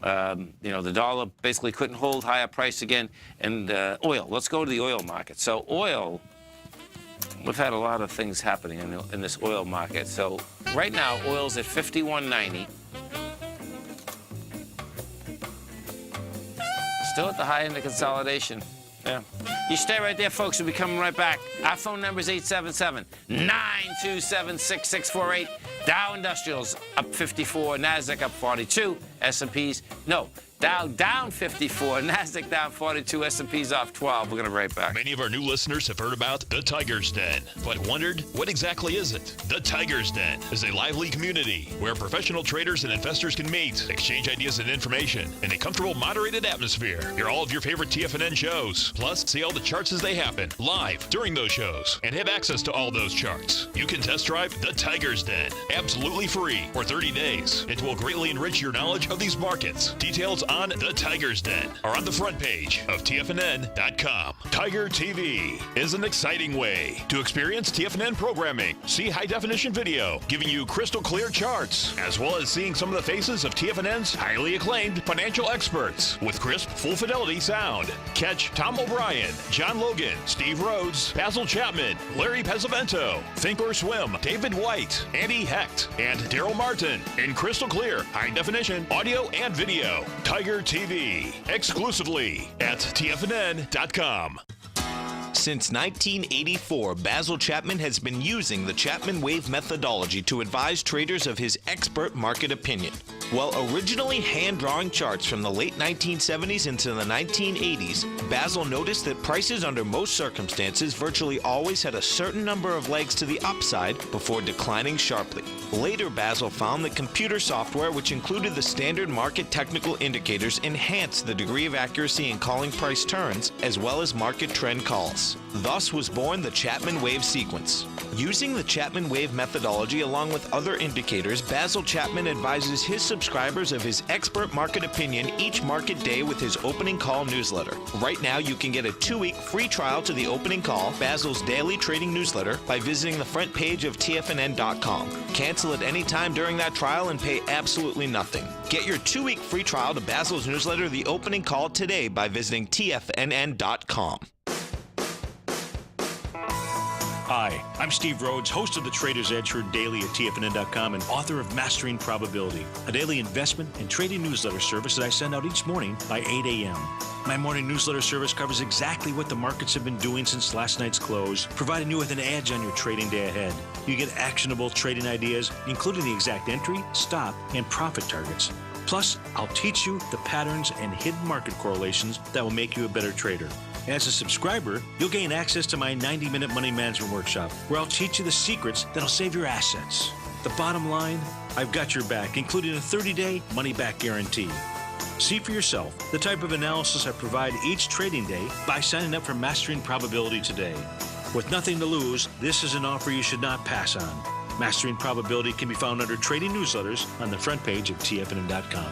Speaker 2: The dollar basically couldn't hold higher price again. And oil, let's go to the oil market. So oil, we've had a lot of things happening in this oil market. So right now, oil's at $51.90. Still at the high end of consolidation. Yeah. You stay right there, folks. We'll be coming right back. Our phone number is 877-927-6648. Dow Industrials up 54, NASDAQ up 42, S&P's, no, Dow down 54, NASDAQ down 42, S&P's off 12. We're going to be right back.
Speaker 1: Many of our new listeners have heard about the Tiger's Den, but wondered, what exactly is it? The Tiger's Den is a lively community where professional traders and investors can meet, exchange ideas and information in a comfortable, moderated atmosphere. Hear all of your favorite TFNN shows, plus see all the charts as they happen live during those shows, and have access to all those charts. You can test drive the Tiger's Den absolutely free for 30 days. It will greatly enrich your knowledge of these markets. Details on the Tiger's Den are on the front page of TFNN.com. Tiger TV is an exciting way to experience TFNN programming. See high-definition video giving you crystal clear charts, as well as seeing some of the faces of TFNN's highly acclaimed financial experts with crisp, full-fidelity sound. Catch Tom O'Brien, John Logan, Steve Rhodes, Basil Chapman, Larry Pesavento, Think or Swim, David White, Andy Hecht, and Daryl Martin in crystal clear, high-definition audio and video. Tiger TV, exclusively at TFNN.com.
Speaker 5: Since 1984, Basil Chapman has been using the Chapman Wave methodology to advise traders of his expert market opinion. While originally hand-drawing charts from the late 1970s into the 1980s, Basil noticed that prices under most circumstances virtually always had a certain number of legs to the upside before declining sharply. Later, Basil found that computer software, which included the standard market technical indicators, enhanced the degree of accuracy in calling price turns, as well as market trend calls. Thus was born the Chapman Wave sequence. Using the Chapman Wave methodology along with other indicators, Basil Chapman advises his subscribers of his expert market opinion each market day with his opening call newsletter. Right now, you can get a 2-week free trial to the opening call, Basil's daily trading newsletter, by visiting the front page of TFNN.com. Cancel at any time during that trial and pay absolutely nothing. Get your 2-week free trial to Basil's newsletter, The Opening Call, today by visiting TFNN.com.
Speaker 7: Hi, I'm Steve Rhodes, host of the Trader's Edge, heard daily at TFNN.com and author of Mastering Probability, a daily investment and trading newsletter service that I send out each morning by 8 a.m. My morning newsletter service covers exactly what the markets have been doing since last night's close, providing you with an edge on your trading day ahead. You get actionable trading ideas, including the exact entry, stop, and profit targets. Plus, I'll teach you the patterns and hidden market correlations that will make you a better trader. As a subscriber, you'll gain access to my 90-minute money management workshop, where I'll teach you the secrets that'll save your assets. The bottom line, I've got your back, including a 30-day money-back guarantee. See for yourself the type of analysis I provide each trading day by signing up for Mastering Probability today. With nothing to lose, this is an offer you should not pass on. Mastering Probability can be found under Trading Newsletters on the front page of TFNN.com.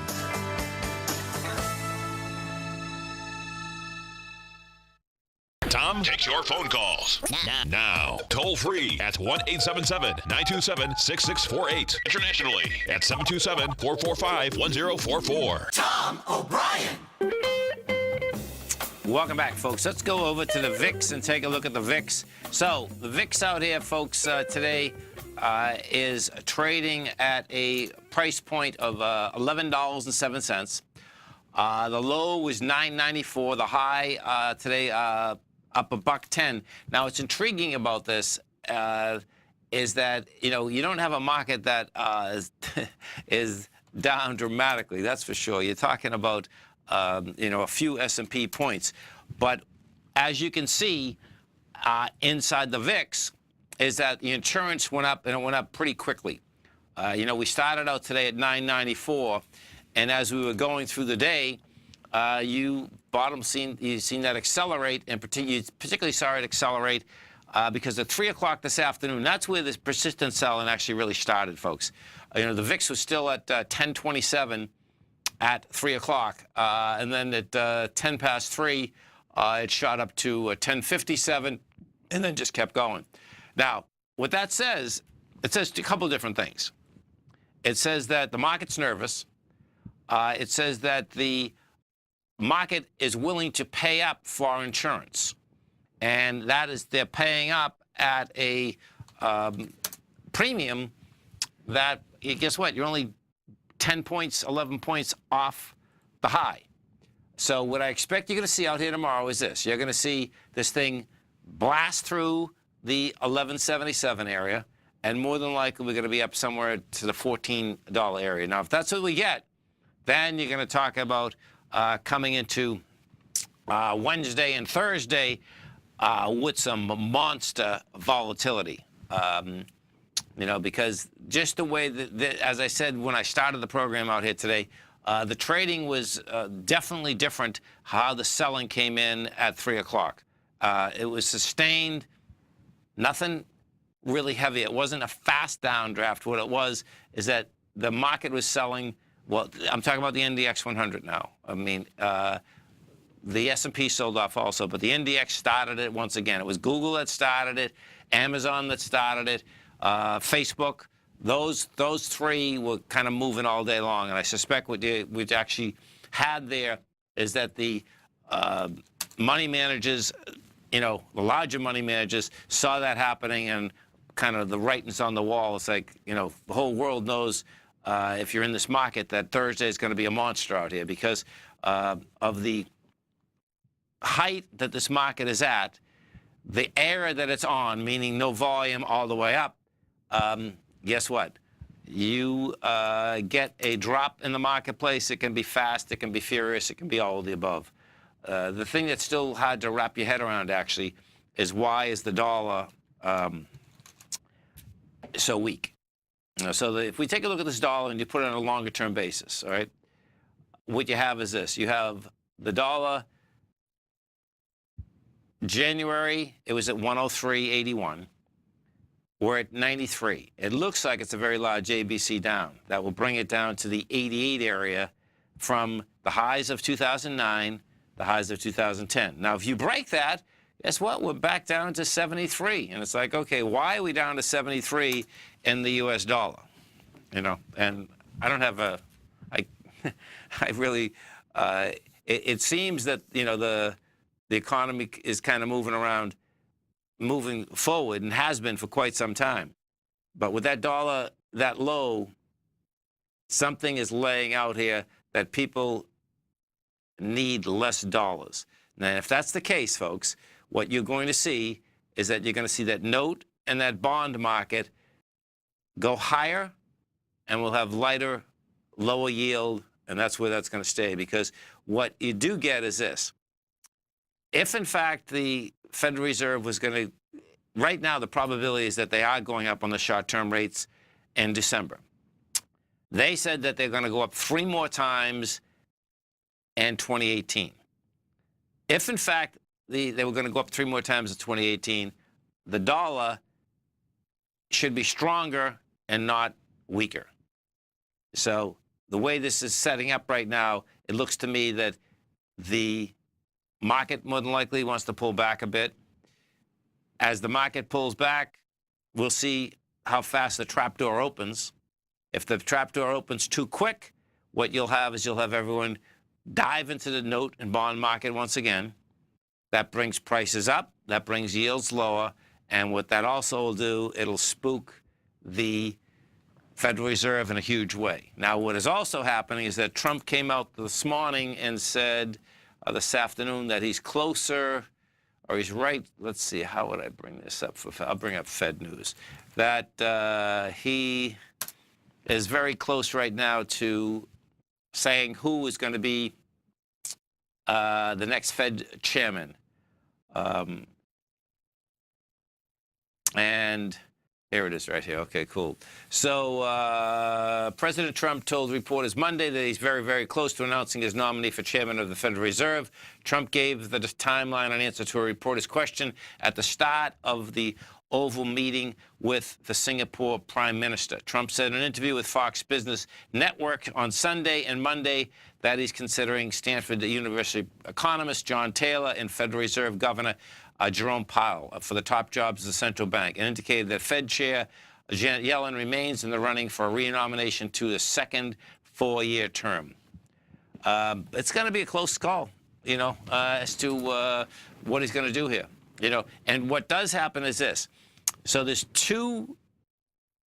Speaker 1: Tom takes your phone calls now. Toll free at 1-877-927-6648. Internationally at 727-445-1044.
Speaker 2: Tom O'Brien. Welcome back, folks. Let's go over to the VIX and take a look at the VIX. So the VIX out here, folks, today is trading at a price point of $11.07. The low was $9.94. The high today up $1.10. Now, what's intriguing about this is that you don't have a market that is down dramatically. That's for sure. You're talking about a few S&P points, but as you can see inside the VIX, is that the insurance went up, and it went up pretty quickly. We started out today at 994, and as we were going through the day, you've seen that accelerate, and you particularly saw it accelerate because at 3 o'clock this afternoon, that's where this persistent selling actually really started, folks. The VIX was still at 1027 at 3 o'clock, and then at 10 past 3, it shot up to 1057, and then just kept going. Now, what that says, it says a couple of different things. It says that the market's nervous. It says that the market is willing to pay up for insurance, and that is they're paying up at a premium that, guess what, you're only 10 points, 11 points off the high. So what I expect you're going to see out here tomorrow is this. You're going to see this thing blast through the 1177 area, and more than likely we're going to be up somewhere to the $14 area. Now, if that's what we get, then you're going to talk about coming into Wednesday and Thursday with some monster volatility. You know, because just the way that, as I said when I started the program out here today, the trading was definitely different how the selling came in at 3 o'clock. It was sustained, nothing really heavy. It wasn't a fast downdraft. What it was is that the market was selling, well, I'm talking about the NDX 100 now. I mean, the S&P sold off also, but the NDX started it once again. It was Google that started it, Amazon that started it, Facebook. Those three were kind of moving all day long, and I suspect what we've actually had there is that the money managers, you know, the larger money managers saw that happening and kind of the writings on the wall. It's like, you know, the whole world knows if you're in this market that Thursday is going to be a monster out here because of the height that this market is at, the area that it's on, meaning no volume all the way up. Guess what? You get a drop in the marketplace. It can be fast, it can be furious, it can be all of the above. The thing that's still hard to wrap your head around, actually, is why is the dollar so weak? So if we take a look at this dollar and you put it on a longer-term basis, all right, what you have is this. You have the dollar, January, it was at 103.81. We're at 93. It looks like it's a very large ABC down. That will bring it down to the 88 area from the highs of 2009, the highs of 2010. Now, if you break that, guess what? We're back down to 73. And it's like, okay, why are we down to 73 in the U.S. dollar? You know, and I don't have a, I really, it seems that, you know, the economy is kind of moving forward and has been for quite some time. But with that dollar that low, something is laying out here that people need less dollars. Now, if that's the case, folks, what you're going to see is that you're going to see that note and that bond market go higher, and we'll have lighter, lower yield, and that's where that's going to stay. Because what you do get is this. If, in fact, the Federal Reserve was going to, right now the probability is that they are going up on the short-term rates in December. They said that they're going to go up 3 more times in 2018. If, in fact, they were going to go up 3 more times in 2018, the dollar should be stronger and not weaker. So the way this is setting up right now, it looks to me that the market more than likely wants to pull back a bit. As the market pulls back, we'll see how fast the trapdoor opens. If the trapdoor opens too quick, what you'll have is you'll have everyone dive into the note and bond market once again. That brings prices up, that brings yields lower, and what that also will do, it'll spook the Federal Reserve in a huge way. Now, what is also happening is that Trump came out this morning and said this afternoon that he's closer, or he's right. Let's see, how would I bring this up? I'll bring up Fed News. That he is very close right now to saying who is going to be the next Fed chairman. And here it is right here. Okay, cool. So President Trump told reporters Monday that he's very, very close to announcing his nominee for chairman of the Federal Reserve. Trump gave the timeline in answer to a reporter's question at the start of the Oval meeting with the Singapore Prime Minister. Trump said in an interview with Fox Business Network on Sunday and Monday that he's considering Stanford University economist John Taylor and Federal Reserve Governor Jerome Powell for the top jobs of the central bank, and indicated that Fed Chair Janet Yellen remains in the running for a renomination to the second 4-year term. It's going to be a close call, you know, as to what he's going to do here, you know. And what does happen is this. So there's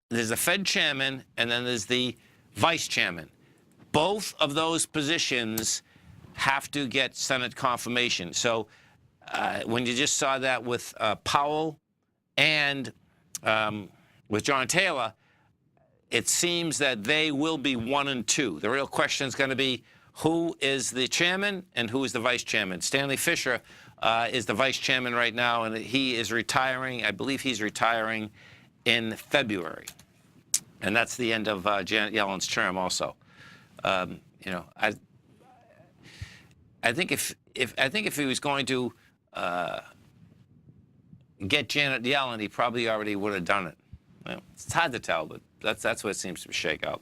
Speaker 2: the Fed chairman, and then there's the vice chairman. Both of those positions have to get Senate confirmation. So when you just saw that with Powell and with John Taylor, it seems that they will be 1 and 2. The real question is going to be who is the chairman and who is the vice chairman. Stanley Fischer is the vice chairman right now, and he is retiring. I believe he's retiring in February, and that's the end of Janet Yellen's term. Also, you know, I think if he was going to get Janet Yellen, he probably already would have done it. Well, it's hard to tell, but that's what it seems to shake out.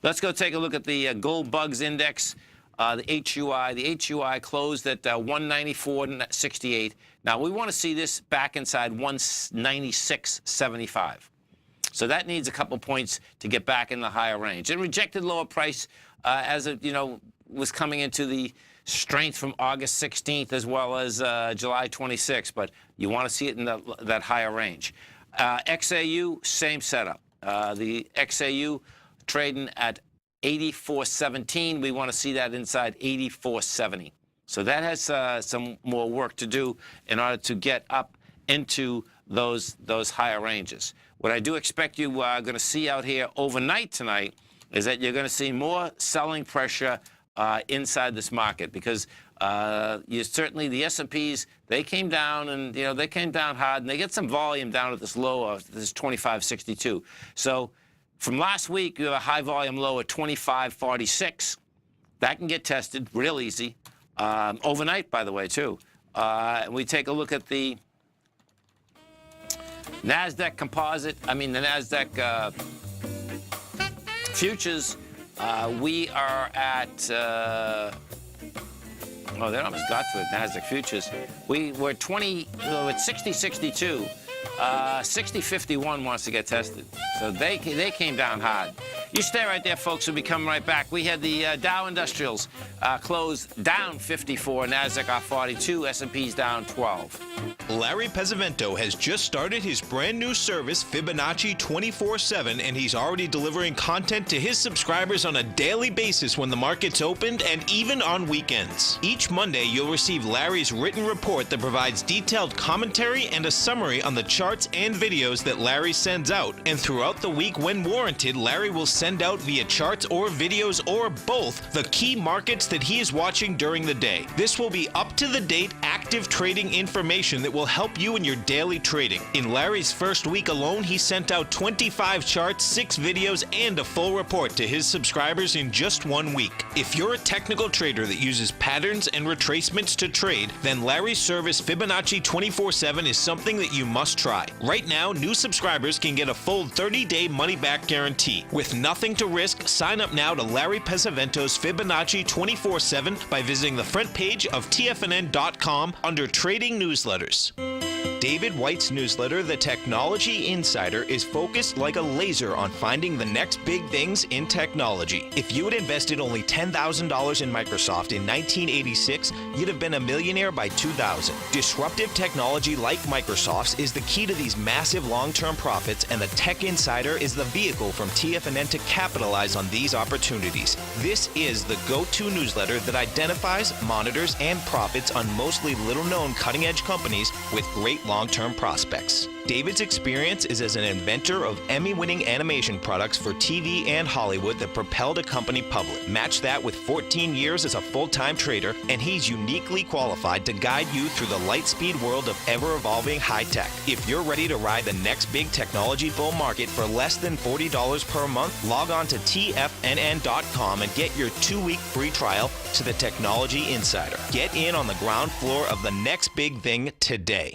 Speaker 2: Let's go take a look at the Gold Bugs Index, the HUI. The HUI closed at 194.68. Now, we want to see this back inside 196.75. So that needs a couple points to get back in the higher range. It rejected lower price as it, you know, was coming into the strength from August 16th as well as July 26th, but you want to see it in that higher range. XAU, same setup. The XAU trading at 84.17. We want to see that inside 84.70. So that has some more work to do in order to get up into those higher ranges. What I do expect you are going to see out here overnight tonight is that you're going to see more selling pressure inside this market, because you certainly, the S&Ps, they came down, and you know, they came down hard, and they get some volume down at this low of this 25.62. So from last week, you have a high volume low at 25.46. That can get tested real easy. Overnight, by the way, too. We take a look at the NASDAQ composite, the NASDAQ futures. We are at, oh, they almost got to it, NASDAQ futures. We're at 60.62. 60.51 wants to get tested. So they came down hard. You stay right there, folks. We'll be coming right back. We had the Dow Industrials closed down 54, NASDAQ off 42, S&P's down 12.
Speaker 5: Larry Pesavento has just started his brand new service, Fibonacci 24/7, and he's already delivering content to his subscribers on a daily basis when the market's opened and even on weekends. Each Monday, you'll receive Larry's written report that provides detailed commentary and a summary on the charts and videos that Larry sends out. And throughout the week, when warranted, Larry will send out via charts or videos or both the key markets that he is watching during the day. This will be up-to-the-date, active trading information that will help you in your daily trading. In Larry's first week alone, he sent out 25 charts, 6 videos, and a full report to his subscribers in just 1 week. If you're a technical trader that uses patterns and retracements to trade, then Larry's service Fibonacci 24/7 is something that you must try. Right now, new subscribers can get a full 30-day money-back guarantee. With nothing to risk, sign up now to Larry Pesavento's Fibonacci 24/7 by visiting the front page of TFNN.com under Trading Newsletters. David White's newsletter, The Technology Insider, is focused like a laser on finding the next big things in technology. If you had invested only $10,000 in Microsoft in 1986, you'd have been a millionaire by 2000. Disruptive technology like Microsoft's is the key to these massive long-term profits, and the Tech Insider is the vehicle from TFNN to capitalize on these opportunities. This is the go-to newsletter that identifies, monitors, and profits on mostly little-known cutting-edge companies with great long-term prospects. David's experience is as an inventor of Emmy-winning animation products for TV and Hollywood that propelled a company public. Match that with 14 years as a full-time trader, and he's uniquely qualified to guide you through the light-speed world of ever-evolving high-tech. If you're ready to ride the next big technology bull market for less than $40 per month, log on to TFNN.com and get your 2-week free trial to the Technology Insider. Get in on the ground floor of the next big thing today.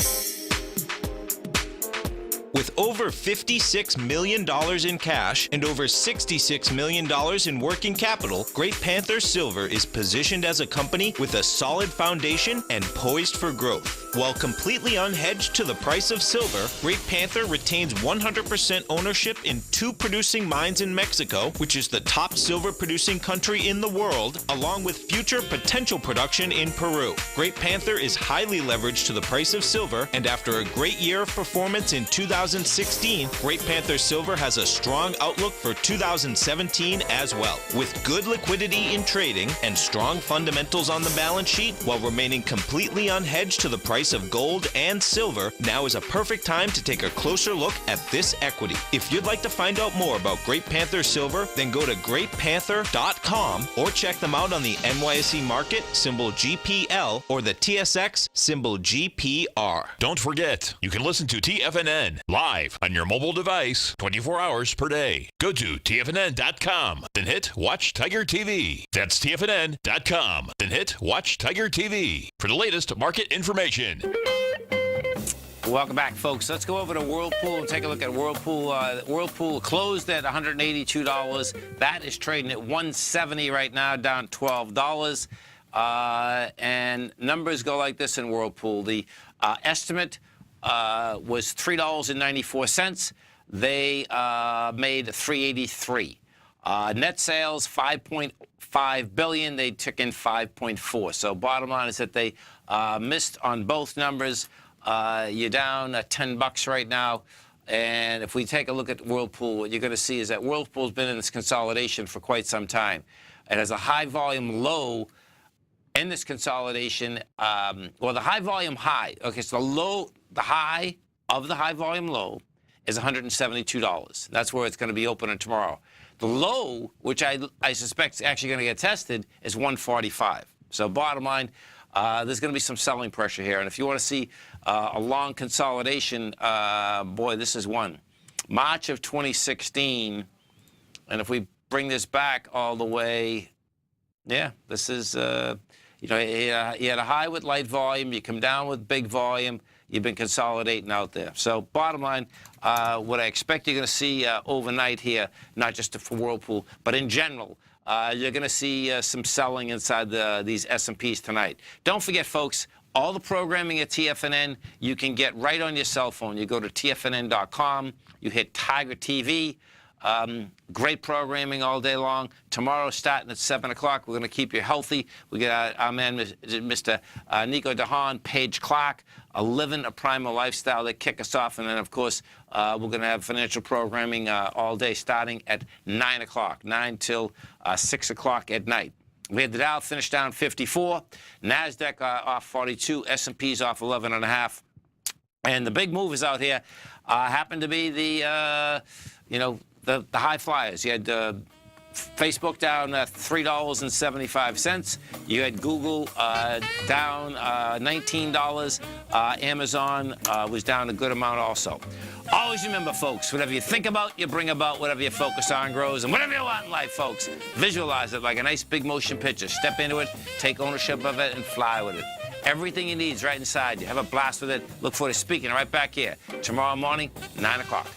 Speaker 5: With over $56 million in cash and over $66 million in working capital, Great Panther Silver is positioned as a company with a solid foundation and poised for growth. While completely unhedged to the price of silver, Great Panther retains 100% ownership in 2 producing mines in Mexico, which is the top silver-producing country in the world, along with future potential production in Peru. Great Panther is highly leveraged to the price of silver, and after a great year of performance in 2019, 2016, Great Panther Silver has a strong outlook for 2017 as well. With good liquidity in trading and strong fundamentals on the balance sheet, while remaining completely unhedged to the price of gold and silver, now is a perfect time to take a closer look at this equity. If you'd like to find out more about Great Panther Silver, then go to greatpanther.com or check them out on the NYSE market, symbol GPL, or the TSX, symbol GPR.
Speaker 1: Don't forget, you can listen to TFNN live on your mobile device 24 hours per day. Go to TFNN.com, then hit Watch Tiger TV. That's TFNN.com, then hit Watch Tiger TV for the latest market information.
Speaker 2: Welcome back, folks. Let's go over to Whirlpool and take a look at Whirlpool. Whirlpool closed at $182. That is trading at $170 right now, down $12. And numbers go like this in Whirlpool. The estimate was $3.94. They made $3.83. Net sales $5.5 billion. They took in $5.4. So bottom line is that they missed on both numbers. You're down $10 right now. And if we take a look at Whirlpool, what you're going to see is that Whirlpool's been in this consolidation for quite some time. It has a high volume low in this consolidation. Well, the high volume high. Okay, so the high of the high volume low is $172. That's where it's going to be opening tomorrow. The low, which I suspect is actually going to get tested, is $145. So bottom line, there's going to be some selling pressure here. And if you want to see a long consolidation, boy, this is one. March of 2016, and if we bring this back all the way, yeah, this is, you know, you had a high with light volume, you come down with big volume, you've been consolidating out there. So bottom line, what I expect you're going to see overnight here, not just for Whirlpool, but in general, you're going to see some selling inside these S&Ps tonight. Don't forget, folks, all the programming at TFNN you can get right on your cell phone. You go to TFNN.com, you hit Tiger TV. Great programming all day long. Tomorrow, starting at 7 o'clock, we're going to keep you healthy. We got our man, Mr. Nico DeHaan, Paige Clark, Living a Primal Lifestyle. They kick us off. And then, of course, we're going to have financial programming all day starting at 9 o'clock, 9 till 6 o'clock at night. We had the Dow finish down 54, NASDAQ off 42, S&P's off 11.5. And the big movers out here happen to be the, you know, the high flyers. You had Facebook down $3.75. You had Google down $19. Amazon was down a good amount also. Always remember, folks, whatever you think about, you bring about. Whatever you focus on grows. And whatever you want in life, folks, visualize it like a nice big motion picture. Step into it, take ownership of it, and fly with it. Everything you need is right inside you. Have a blast with it. Look forward to speaking right back here tomorrow morning, 9 o'clock.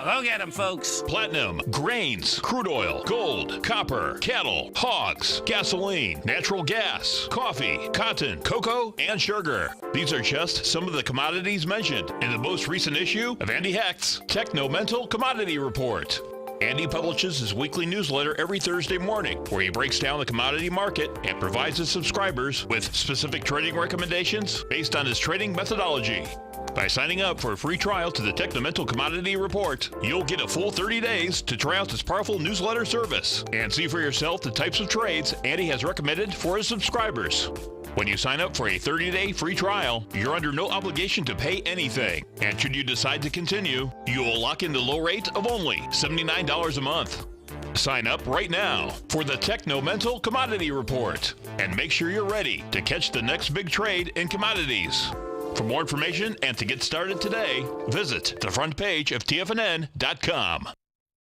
Speaker 2: Go get them, folks.
Speaker 1: Platinum, grains, crude oil, gold, copper, cattle, hogs, gasoline, natural gas, coffee, cotton, cocoa, and sugar. These are just some of the commodities mentioned in the most recent issue of Andy Hecht's Techno-Mental Commodity Report. Andy publishes his weekly newsletter every Thursday morning, where he breaks down the commodity market and provides his subscribers with specific trading recommendations based on his trading methodology. By signing up for a free trial to the Techno-Mental Commodity Report, you'll get a full 30 days to try out this powerful newsletter service and see for yourself the types of trades Andy has recommended for his subscribers. When you sign up for a 30-day free trial, you're under no obligation to pay anything. And should you decide to continue, you will lock in the low rate of only $79 a month. Sign up right now for the Techno-Mental Commodity Report and make sure you're ready to catch the next big trade in commodities. For more information and to get started today, visit the front page of TFNN.com.